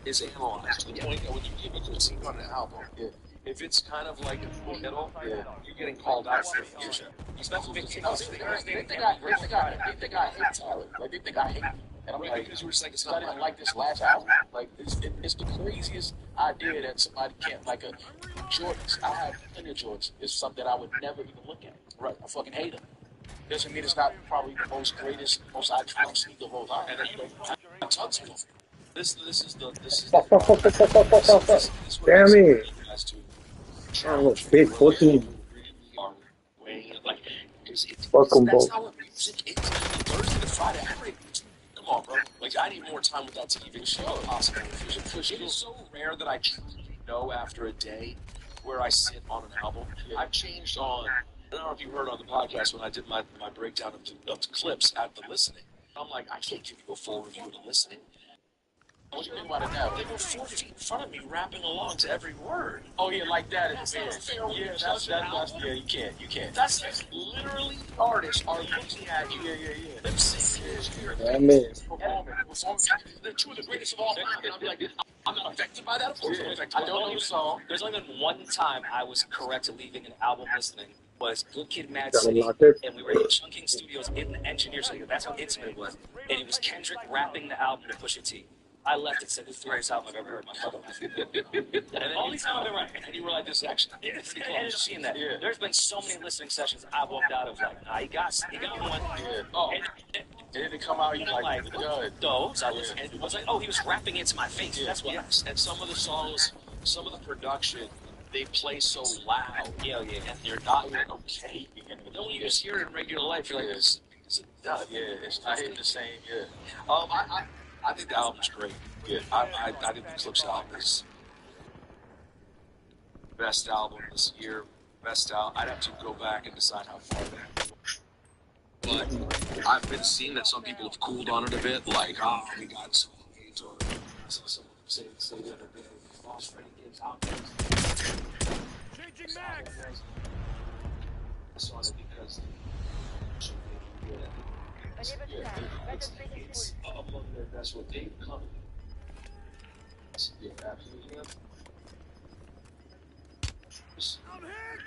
is analyzed to the point that when you give a critique on an album, if it's kind of like in the middle, you're getting called out for it. Especially they think I hate Tyler. Like they think I hate him. And I'm like, because you were saying it's I not didn't like this last album. Like it's the craziest idea that somebody can't like a Jordans. I have plenty of Jordans. It's something that I would never even look at. Right. I fucking hate them. Doesn't mean it's not probably the most iconic sneaker of all time. And then I have tons of them. This is Damn it. you guys do. Oh, big fucking. Like, Welcome, that's bro. not what music is. Thursday to Friday, come on, bro. Like, I need more time with that TV show if possible. It is so rare that I truly know after a day where I sit on an album. I've changed on, I don't know if you heard on the podcast when I did my breakdown of the clips at the listening. I'm like, I can't give you a full review of the listening. What do you think about it now? They were 4 feet in front of me, rapping along to every word. Oh yeah, like that is That's weird. not fair when you Yeah, judge an album. yeah, you can't. That's literally artists are looking at you. Lip syncing, Damn it. performing. They're two of the greatest of all time. And I'll be like, I'm not affected by that. Of course, I'm affected. I don't know the song. There's only been one time I was correct to leaving an album listening. Was Good Kid, Mad Got him City, locked in. and we were in Chunking Studios in the engineer studio. That's how intimate it was. And it was Kendrick rapping the album to Pusha T. I left it, said, this is the greatest album I've ever heard in my fucking life. And then all these times I've been right. And you were like, this is actually. And just seeing that. There's been so many listening sessions I walked out of like, nah, he got one. Yeah. Oh. And then they come out, you like, what those? I listened. And it was like, oh, he was rapping into my face. That's what. Yes. And some of the songs, some of the production, they play so loud. Yeah. And they're not even okay. And then when you just hear it in regular life, you're like, this is a dud. Yeah, it's not hitting the same. Yeah. I think the album's great. Yeah. I think the Clips album is best album this year. Best album. I'd have to go back and decide how far back. But I've been seeing that some people have cooled on it a bit. Like, we got some hate or some say the other day, Lost Freddie Gibbs out there. Changing mags. It's on it because it's among their best what they've come. Yeah, absolutely.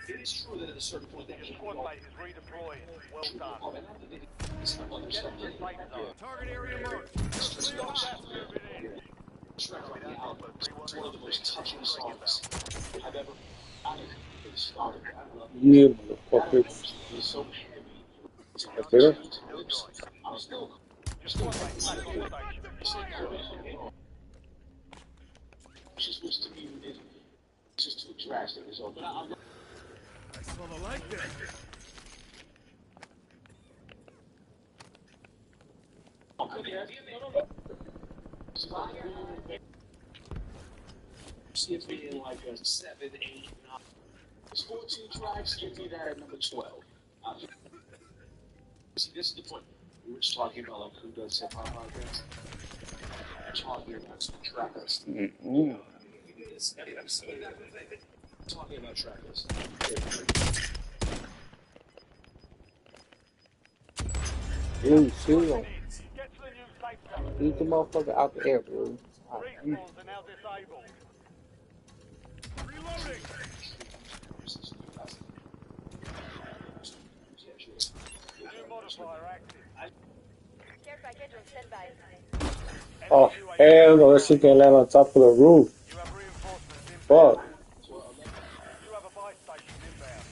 It is true that at a certain point they can Squad mate is redeployed. Well done. Target area marked. It's one of the most touching songs I've ever. Yeah, motherfuckers. That's better? Still going. Your squad mate's back on station. I saw the light there. See if we in like a 7, 8, 9. It's 14 tracks. Give me that at number 12. See, this is the point. We were just talking about like who does hip hop podcasts. We're talking about some trackers. Talking about trackers. Dude, shoot him. Get to the new safe zone. Eat the motherfucker out the air, dude. Respawns are now disabled. Reloading. New modifier active. Care package on standby. Oh, hell no, that shit can land on top of the roof. You have reinforcements Fuck. inbound. You have a buy station inbound.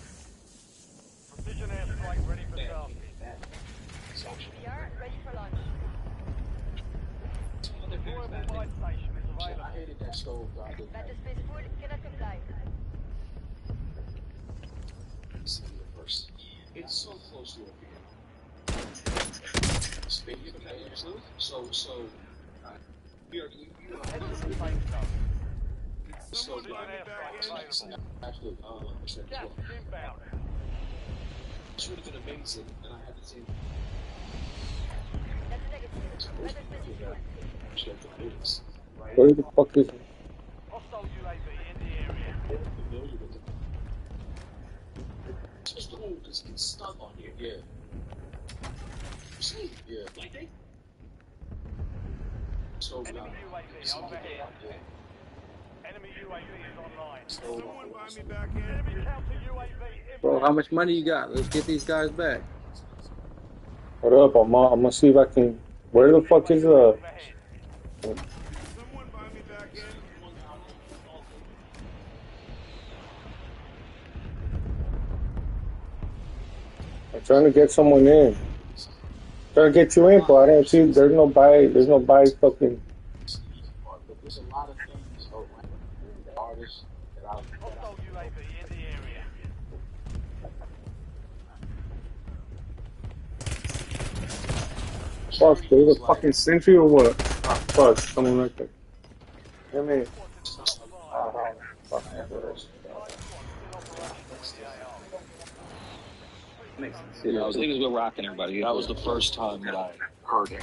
Precision airstrike ready for tasking. HPR ready for launch. Deployable buy station is I available. hated that stove, God. Battle space full, cannot comply. First. It's so close to it. Speaking of the truth, we are Head to the safe zone. so Precision airstrike available. absolute percent as Gas well. is inbound. This would have been amazing, and I had the same That's negative. Battle space full. notice. Where the fuck is it? Hostile UAV in the area. Familiar with it. It's just the old because it's stuck on here. Yeah. See? Yeah. Like they. So Enemy UAV overhead. Enemy UAV is online. Someone buy me back in. Enemy counter UAV Bro, inbound. how much money you got? Let's get these guys back. Hold up, I'm gonna see if I can. Where the fuck is Overhead. Someone buy me back in. I'm trying to get someone in. Trying to get you in, but I don't see. There's no buy fucking. But there's a lot of things around the artists that Hostile UAV in the area. Fuck, there's a fucking sentry or what? Ah, fuck, someone right there. I mean, fuck, Yeah, I was thinking we're rocking everybody. that was the first time that I heard him.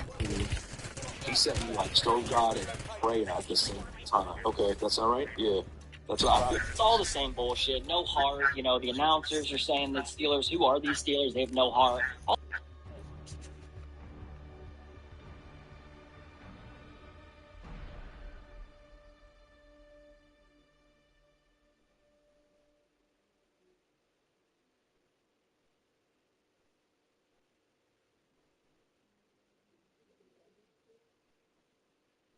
He said me like Stove God and Freya at the same time. Okay, that's all right? Yeah. That's all right. It's all the same bullshit. No heart. You know, the announcers are saying that Steelers, who are these Steelers? They have no heart.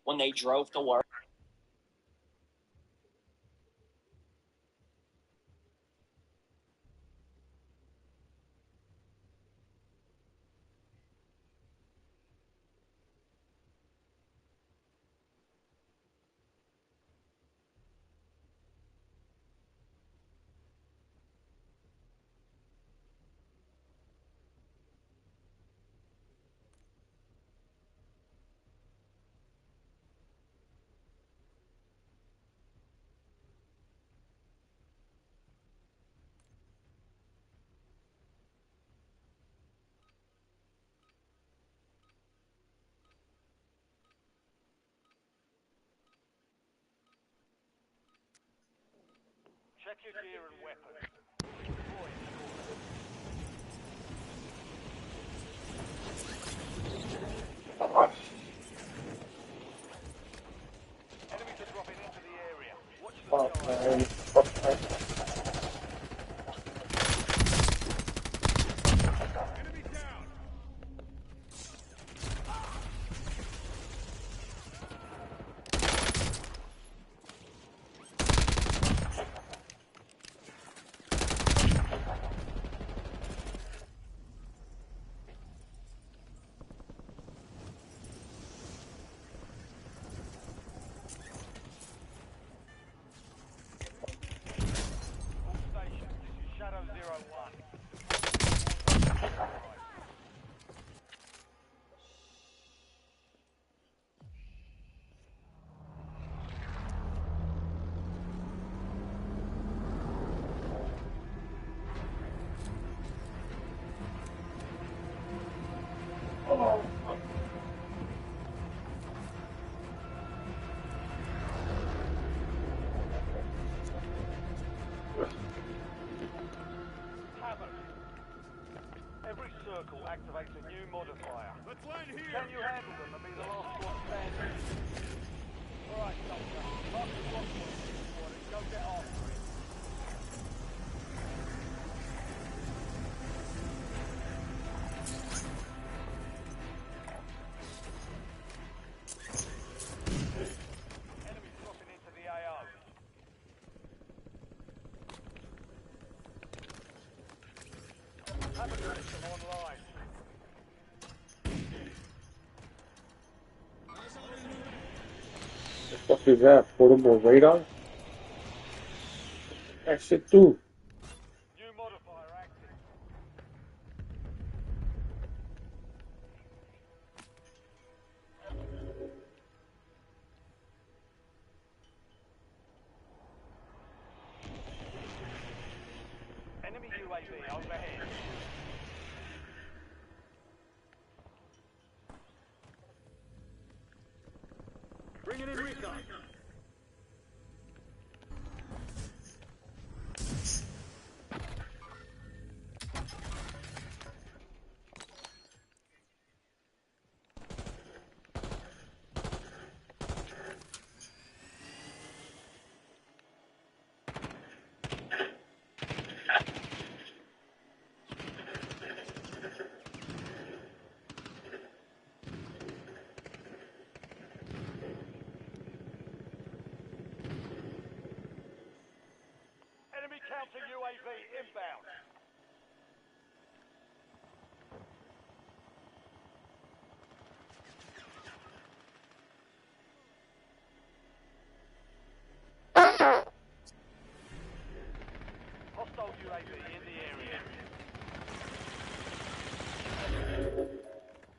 When they drove to work. Check your gear and weapons. Redeploy in short. Enemies are dropping into the area. Watch the fuck, skies. man. Fuck, man. Enemy down. is that? Portable radar? That shit too. New modifier active. Enemy UAV overhead. Bringing in recon. Enemy counter UAV inbound. Hostile UAV in the area.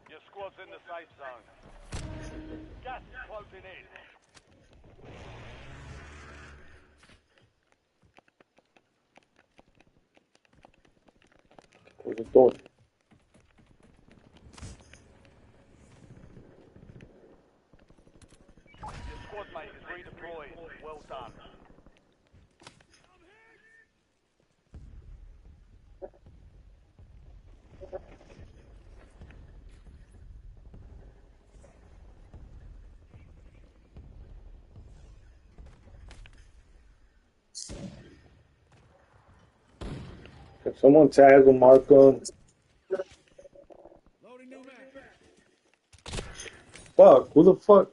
Your squad's in the safe zone. Gas is closing in. Close the door. Your squad mate is redeployed. Well done. Can someone tag or mark them? Loading new mag. Fuck, who the fuck?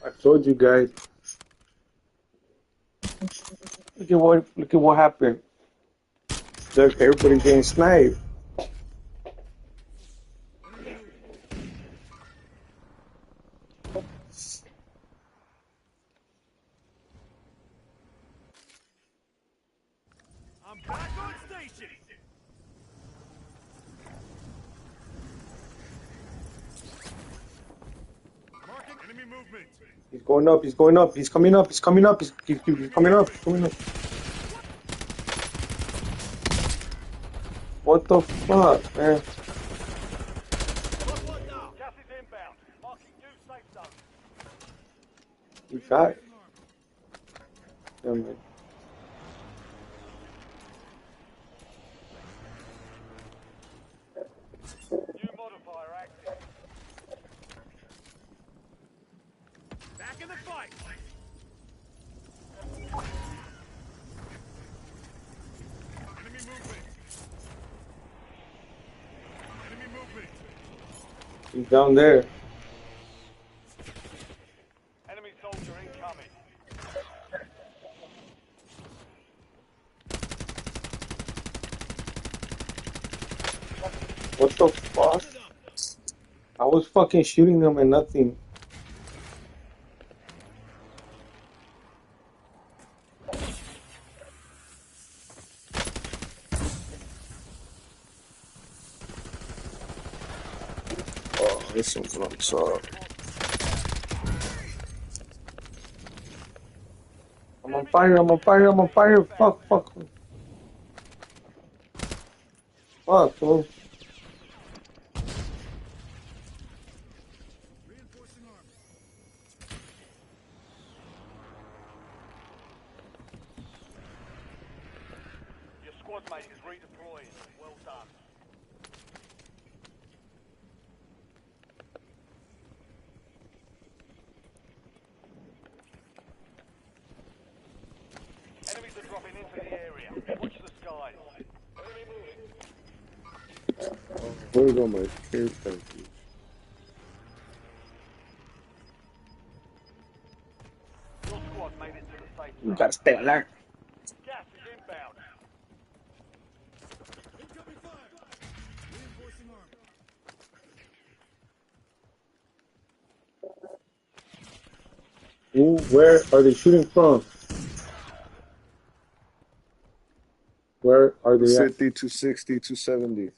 I told you guys. Look at what happened. Look, everybody's getting sniped. I'm back on station. Marking enemy movement. He's going up, he's going up, he's coming up, he's coming up, he's coming up, he's coming up. What the fuck, man? Gas is inbound. Marking new safe zone. You got it. Damn it. New modifier active. Back in the fight. Enemy movement. Enemy movement. He's down there. Enemy soldier incoming. What the fuck? I was fucking shooting them and nothing. Oh, this one's on top. I'm on fire, I'm on fire, I'm on fire. Fuck, fuck. Fuck, bro. Reinforcing armor. Your squad mate is redeployed. Well done. Enemies are dropping into the area. Watch the skies. Enemy moving. Where's all my care packages? Your squad made it to the safe You zone. gotta stay alert. Gas is inbound. Incoming fire. Reinforcing armor. Ooh, where are they shooting from? Where are they at? 250, 260, 270. Enemy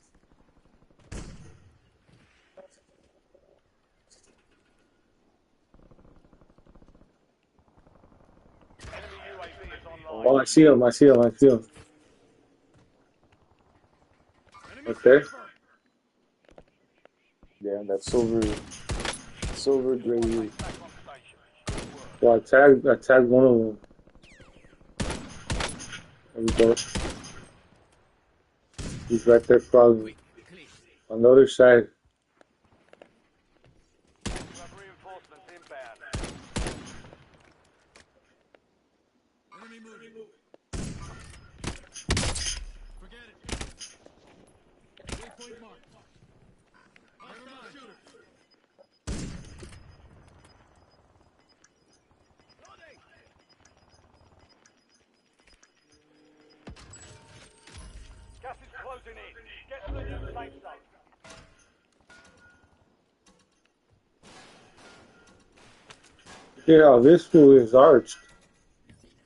UAV is online. Oh, I see him. I see him. I see him. Enemy Right there. sniper. Yeah, that silver gray roof. Back on station. Good work. So I tagged one of them. There we go. He's right there crawling. On the other side. You have reinforcements inbound. Enemy moving. Forget it. Waypoint marked. Hostile shooter. Loading. Gas is closing in. Get to the new safe zone. Look at how this fool is arched.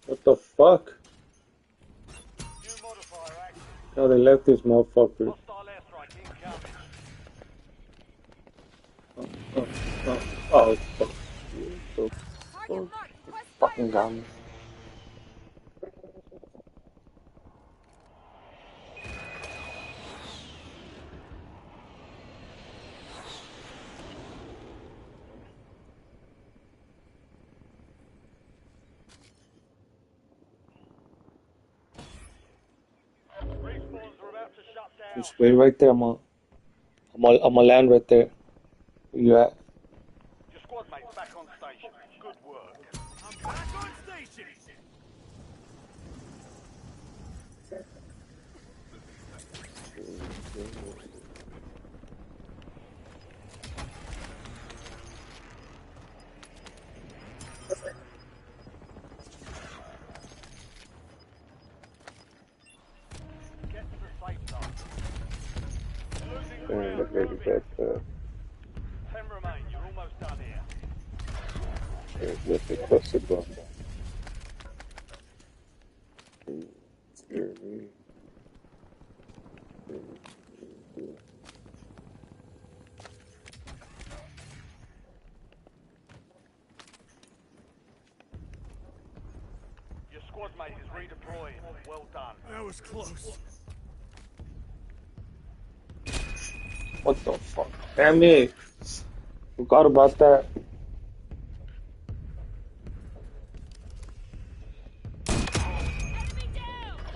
What the fuck? New modifier active. How they left this motherfucker. Hostile airstrike incoming. Oh, fuck. Fucking got me. Respawns are about to shut down. Just wait right there. I'm gonna land right there. Where you at? Your squad mates back on station. Good work. I'm back on station. Get to the safe zone. Losing And ground. look at that. 10 remain. You're almost done here. With the cluster bomb. Scare me. Your squad mate is redeploying. Well done. That was close. What the fuck? Damn it. Forgot about that.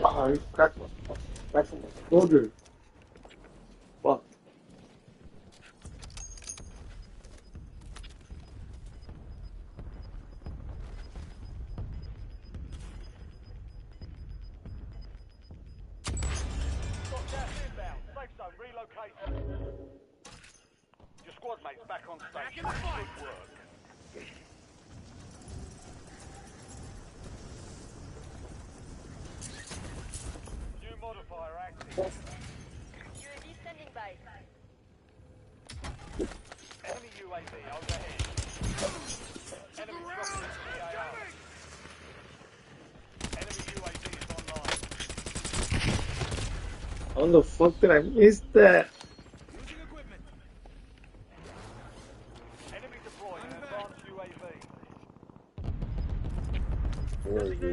Oh, he cracked my shoulder. Fuck. Got gas inbound. Safe zone relocated. Your squad mates back on station. Good work. New modifier active. UAV standing by. Enemy UAV overhead. Enemy dropping into the AO. Enemy UAV is online. How the fuck did I miss that? Using equipment. Enemy deploying an advanced UAV. Where is he?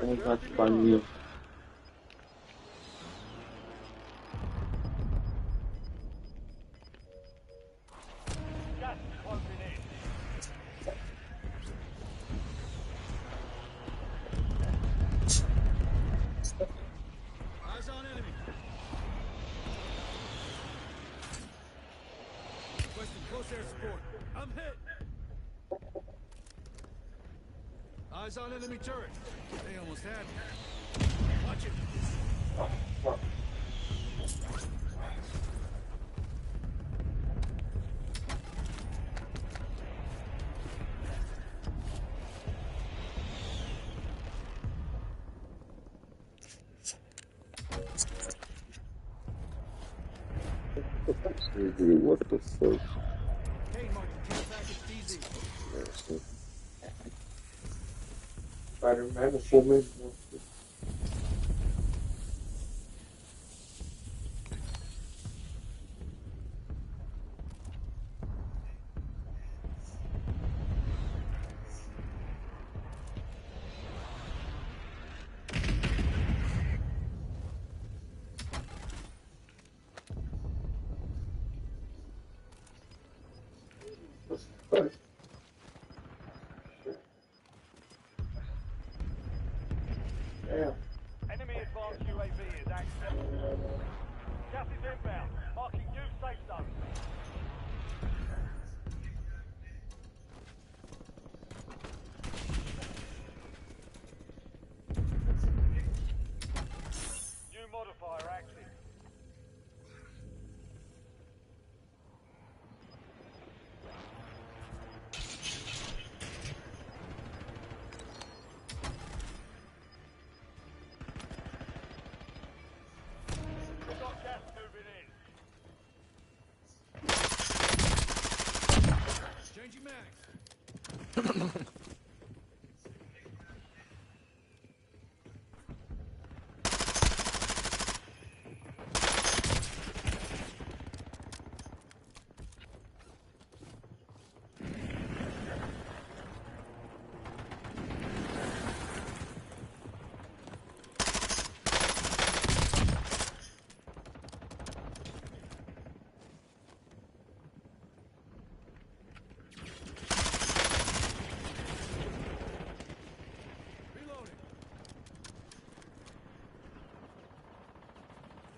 I'm about to find you. Gas is closing in. Eyes on enemy. Requesting close air support. I'm hit. Eyes on enemy turret. They almost had me. Watch it. What the fuck? Hey, Martin, care package DZ. Nasty. Spider-Man is full mid. Damn. Enemy advanced UAV is active. Gas is inbound. Marking new safe zone. New modifier active. We've got gas moving in. Changing mags. Reloading.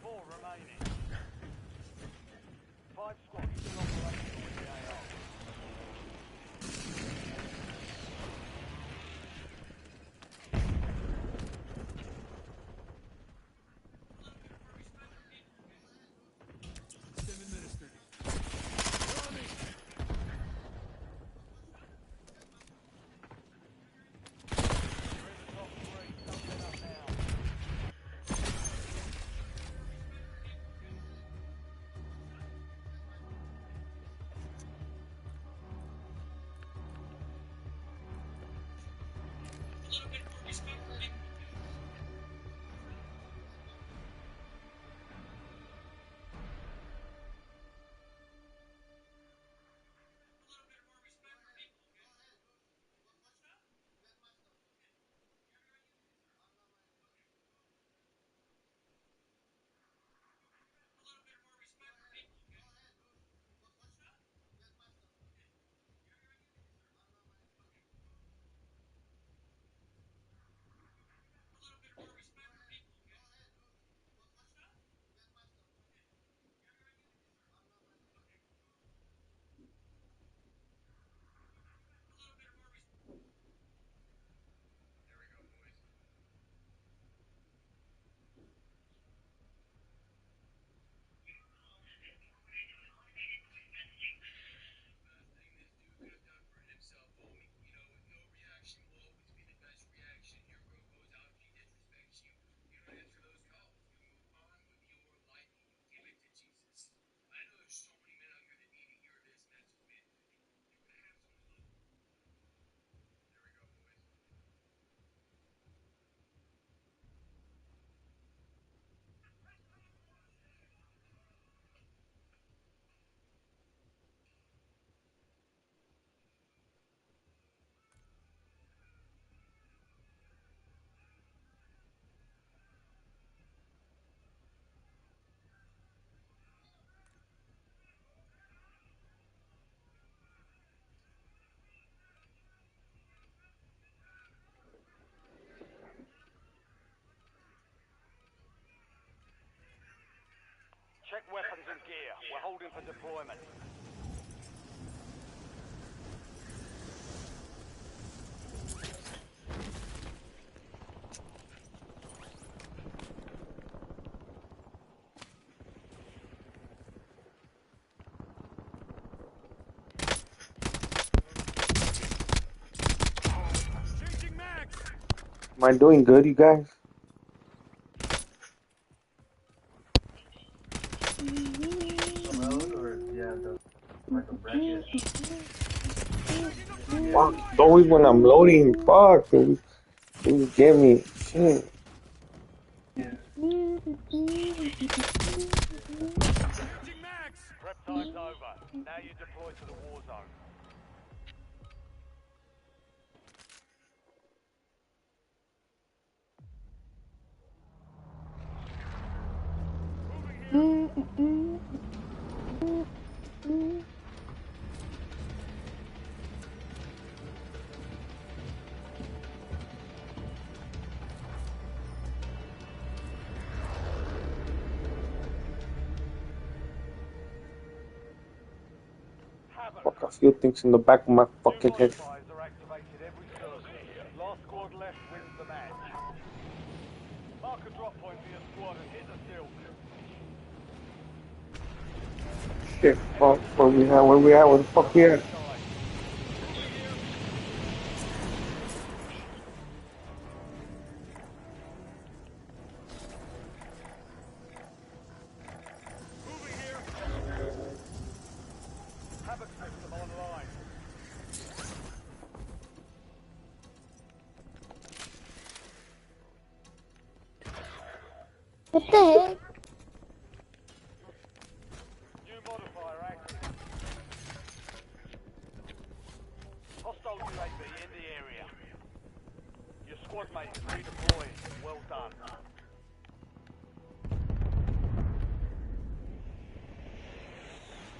4 remaining. 5 squads still operational with the AR. Stim administered. They're on me. We're in the top 3. Don't let up now. Check weapons and gear. We're holding for deployment. Changing mags. Am I doing good, you guys? Fuck, it's always when I'm loading. Fuck. Please get me. Shit. Changing mags. Prep time's over. Now you deploy to the war zone. Fuck, I feel things in the back of my fucking head. Modifiers are activated every circle. Last squad left wins the match. Mark a drop point for your squad and hit the silk. Shit, fuck, where the fuck we at? Havoc system online. What the heck? New modifier active. Hostile UAV in the area. Your squad mate is redeployed. Well done.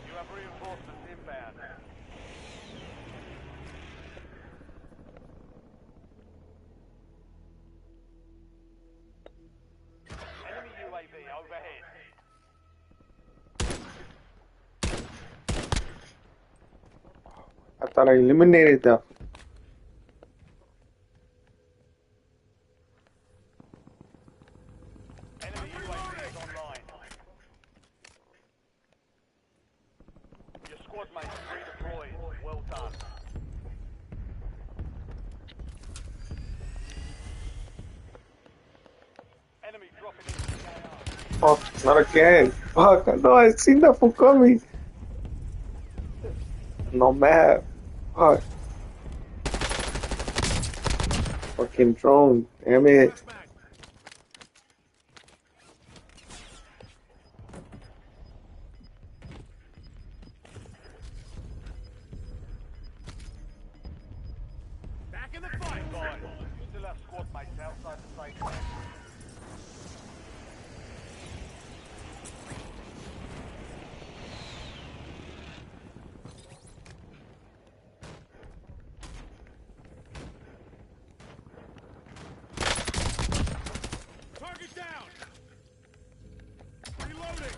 You have reinforcements inbound. Enemy UAV overhead. I thought I eliminated them. Enemy UAV is online. Your squad mate is redeployed. Well done. Enemy dropping into the AR. Fuck, not again. Fuck, I know I seen that for coming. No map. Fuck. Fucking drone. Damn it. Back in the fight. Guys, you still have squad mates outside the safe zone. Target down. Reloading.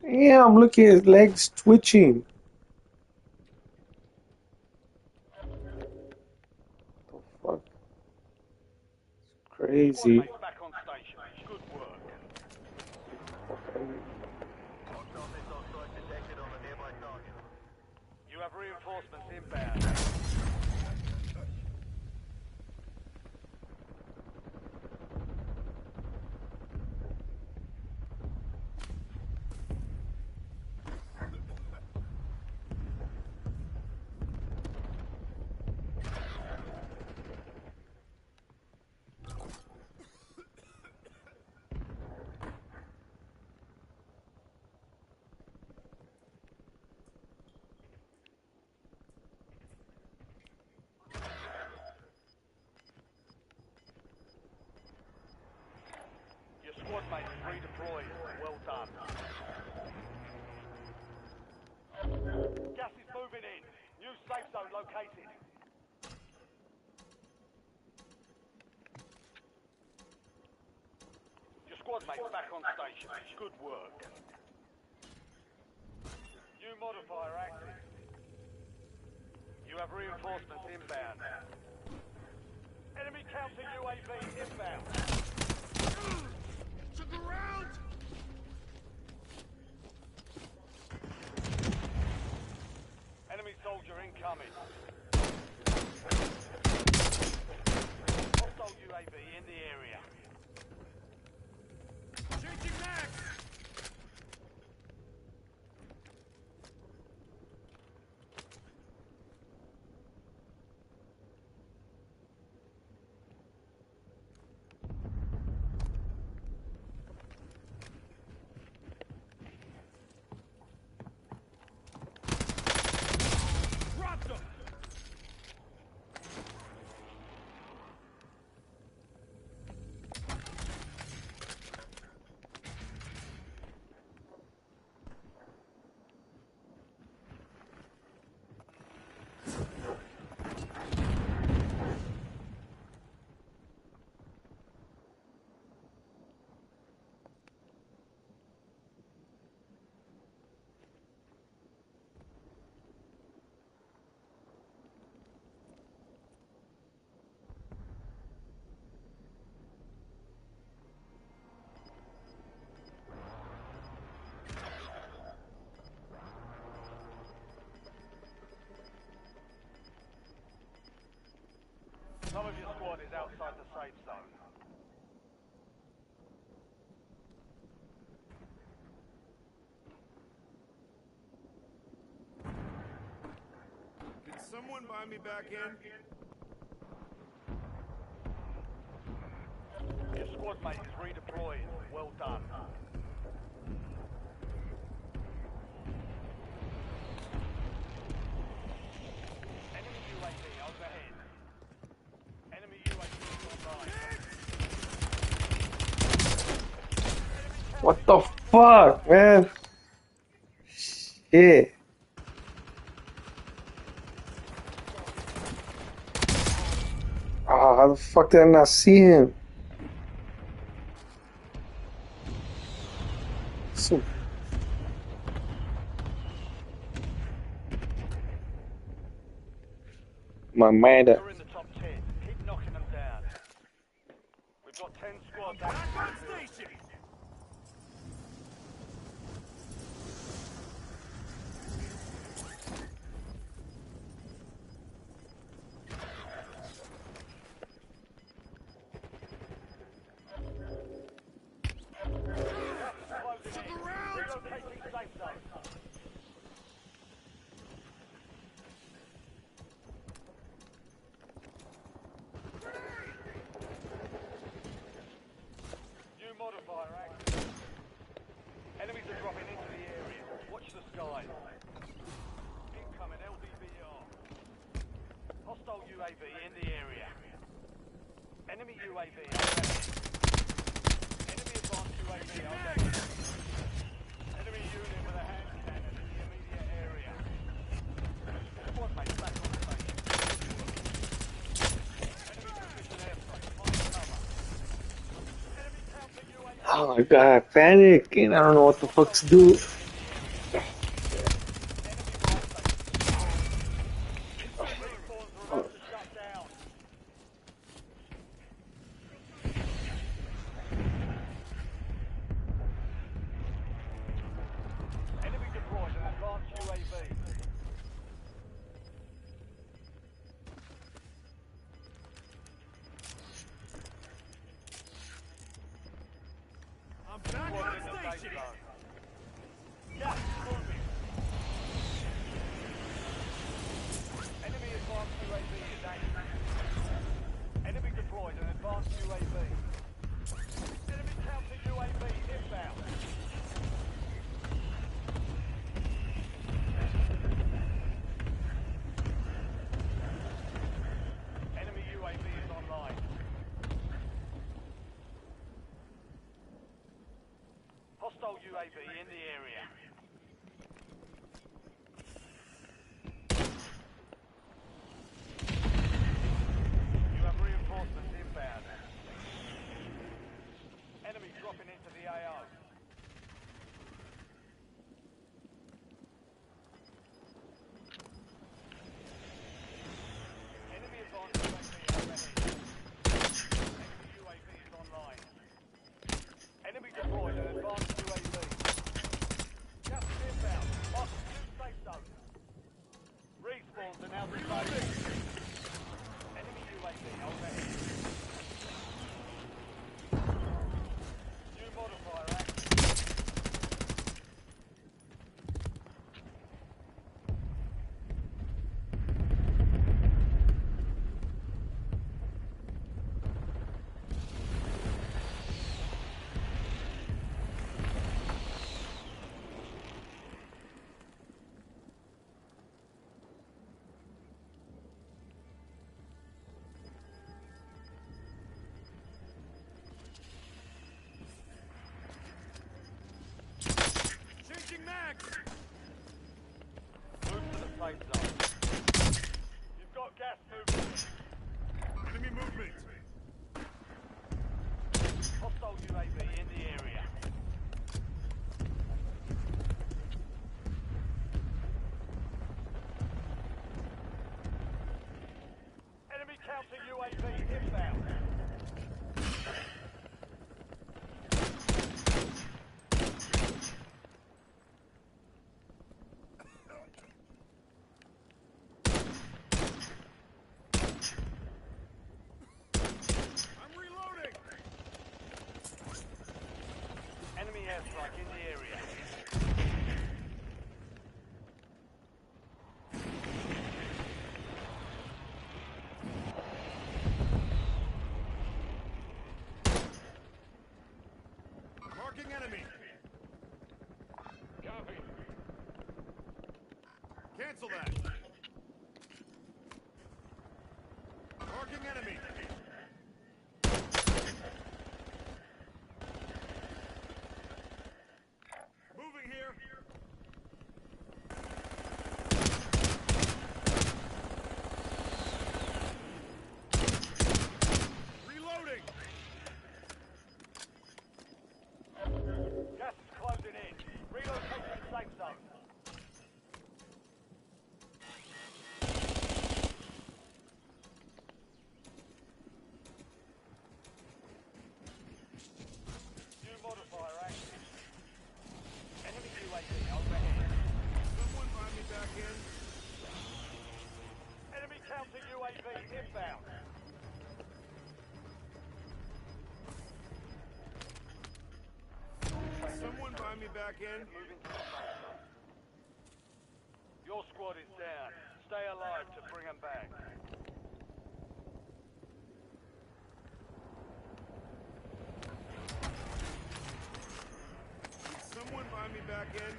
Damn, look at his legs twitching. The fuck? It's Squad crazy. mates back on station. Good work. You have reinforcements inbound. Your squad mate is redeployed. Well done. Gas is moving in. New safe zone located. Your squad mate's back on station. Good work. New modifier active. You have reinforcements inbound. Enemy counter UAV inbound. Took a round. Enemy soldier incoming. Hostile UAV in the area. Changing mags. squad is outside the safe zone. Can someone buy me back in? Your squad mate is redeployed. Well done. Enemy UAV overhead. Enemy UAV online. What the fuck, man? Shit. Ah, how the fuck did I not see him? So... My man. You're in the top 10. Keep knocking them down. We've got 10 squads Back on active. station. Closing in. Relocating safe zone. New modifier active. Enemies are dropping into the area. Watch the skies. Incoming LDBR. Hostile UAV in the area. Enemy UAV overhead. Enemy advanced UAV overhead. Enemy unit with a hand cannon in the immediate area. Squad mate back on station. Enemy precision airstrike. Find cover. Enemy counter UAV. Oh my god, panic, and I don't know what the fuck to do. Enemy deployed an advanced UAV. I'm back Squad on in the safe station. zone. Gas is moving. Enemy advanced UAV is active. Enemy deployed an advanced UAV. Enemy counter UAV inbound. Enemy UAV is online. Hostile UAV in the area. You have reinforcements inbound. Enemy dropping into the AO. Enemy advanced UAV overhead. Enemy UAV is online. Enemy deployed an advanced UAV. Cancel that. Marking enemy. Moving here. Reloading. Gas is closing in. Relocate to the safe zone. New modifier active. Enemy UAV overhead. Someone buy me back in. Enemy counter UAV inbound. Someone buy me back in. Moving to the safe zone. Your squad is down. Stay alive to bring them back. Someone buy me back in.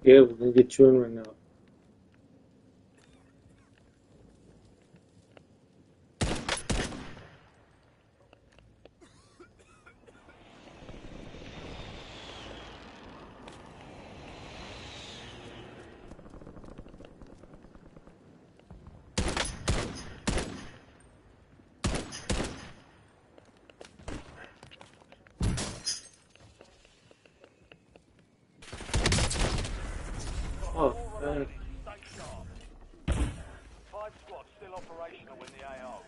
Yeah, we're gonna get you in right now. Oh, man. Stay sharp. 5 squads still operational in the AO.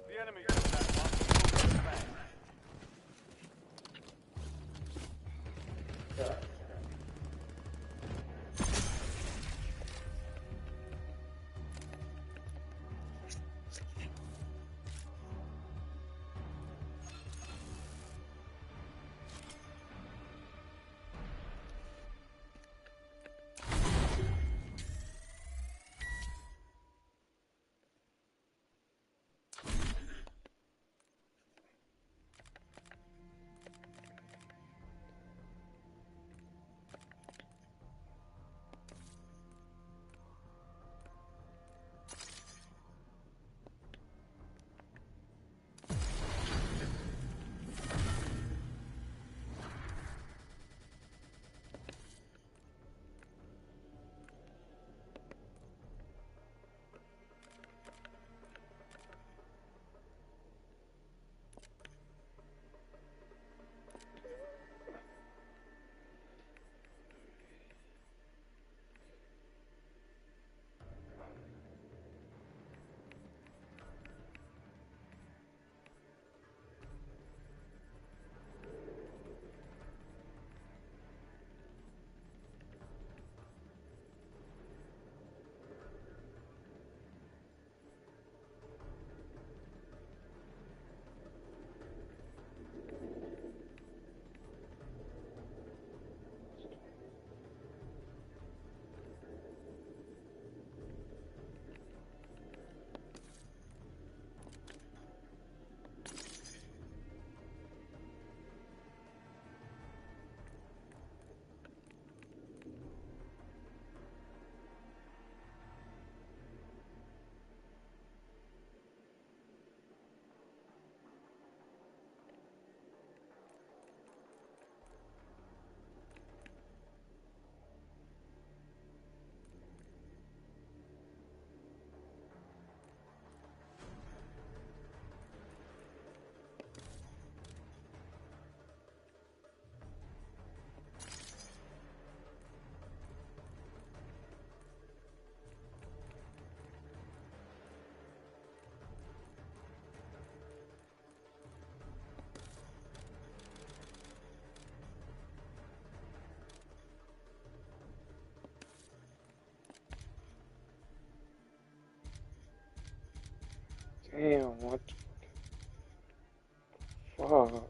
The enemy took that one. We'll get back. Damn, what the fuck?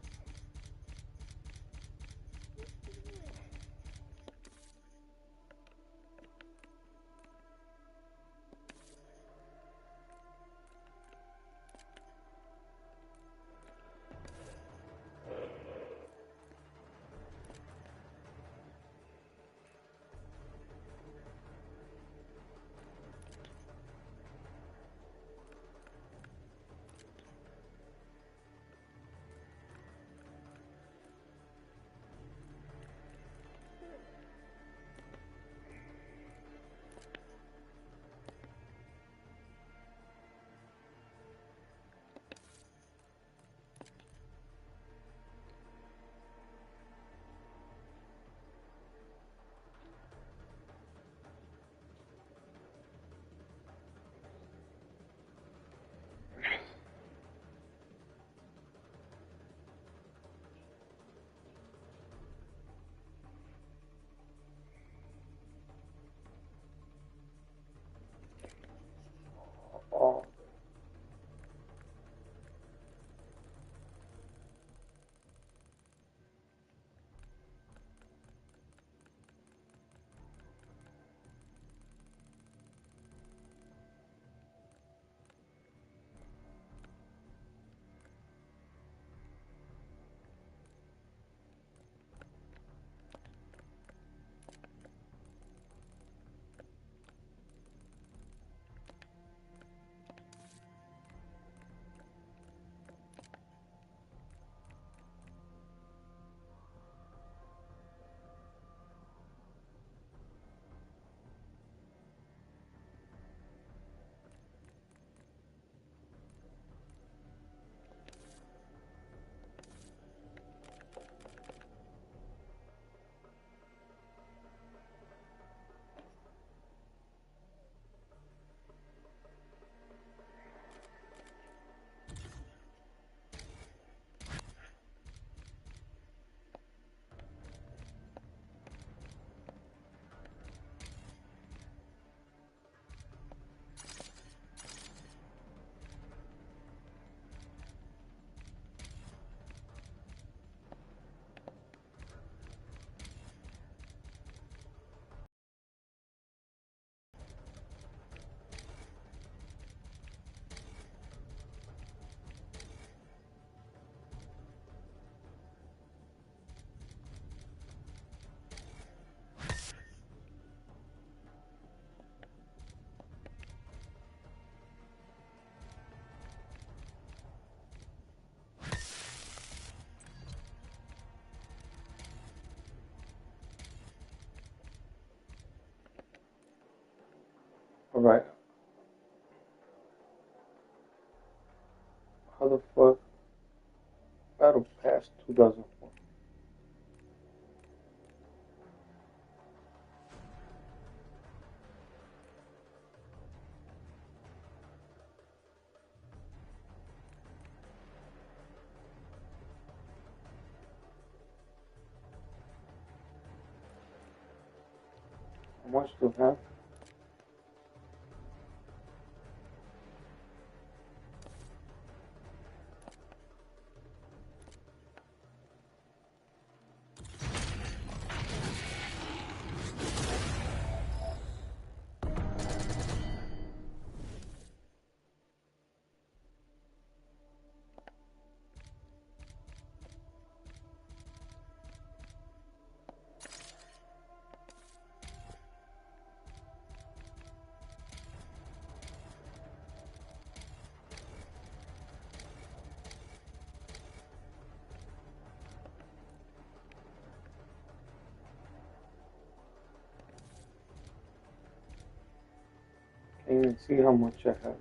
Alright. How the fuck? Battle Pass 2001. How much do I have? Can't even see how much I have.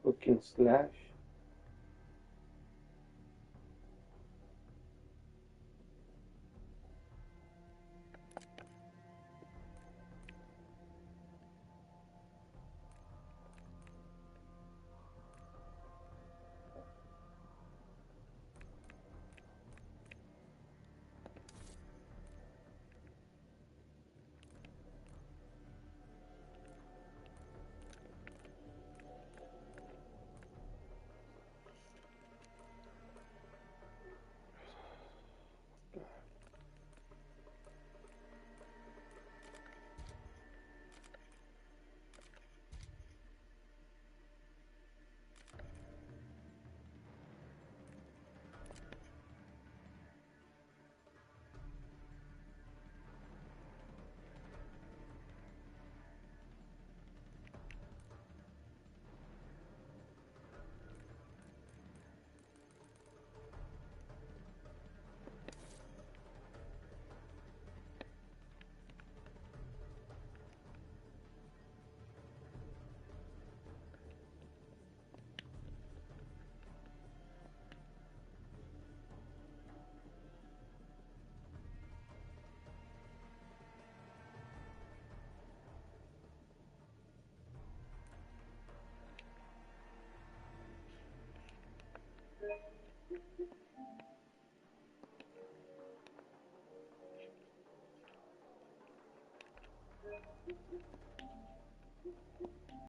Hook and slash.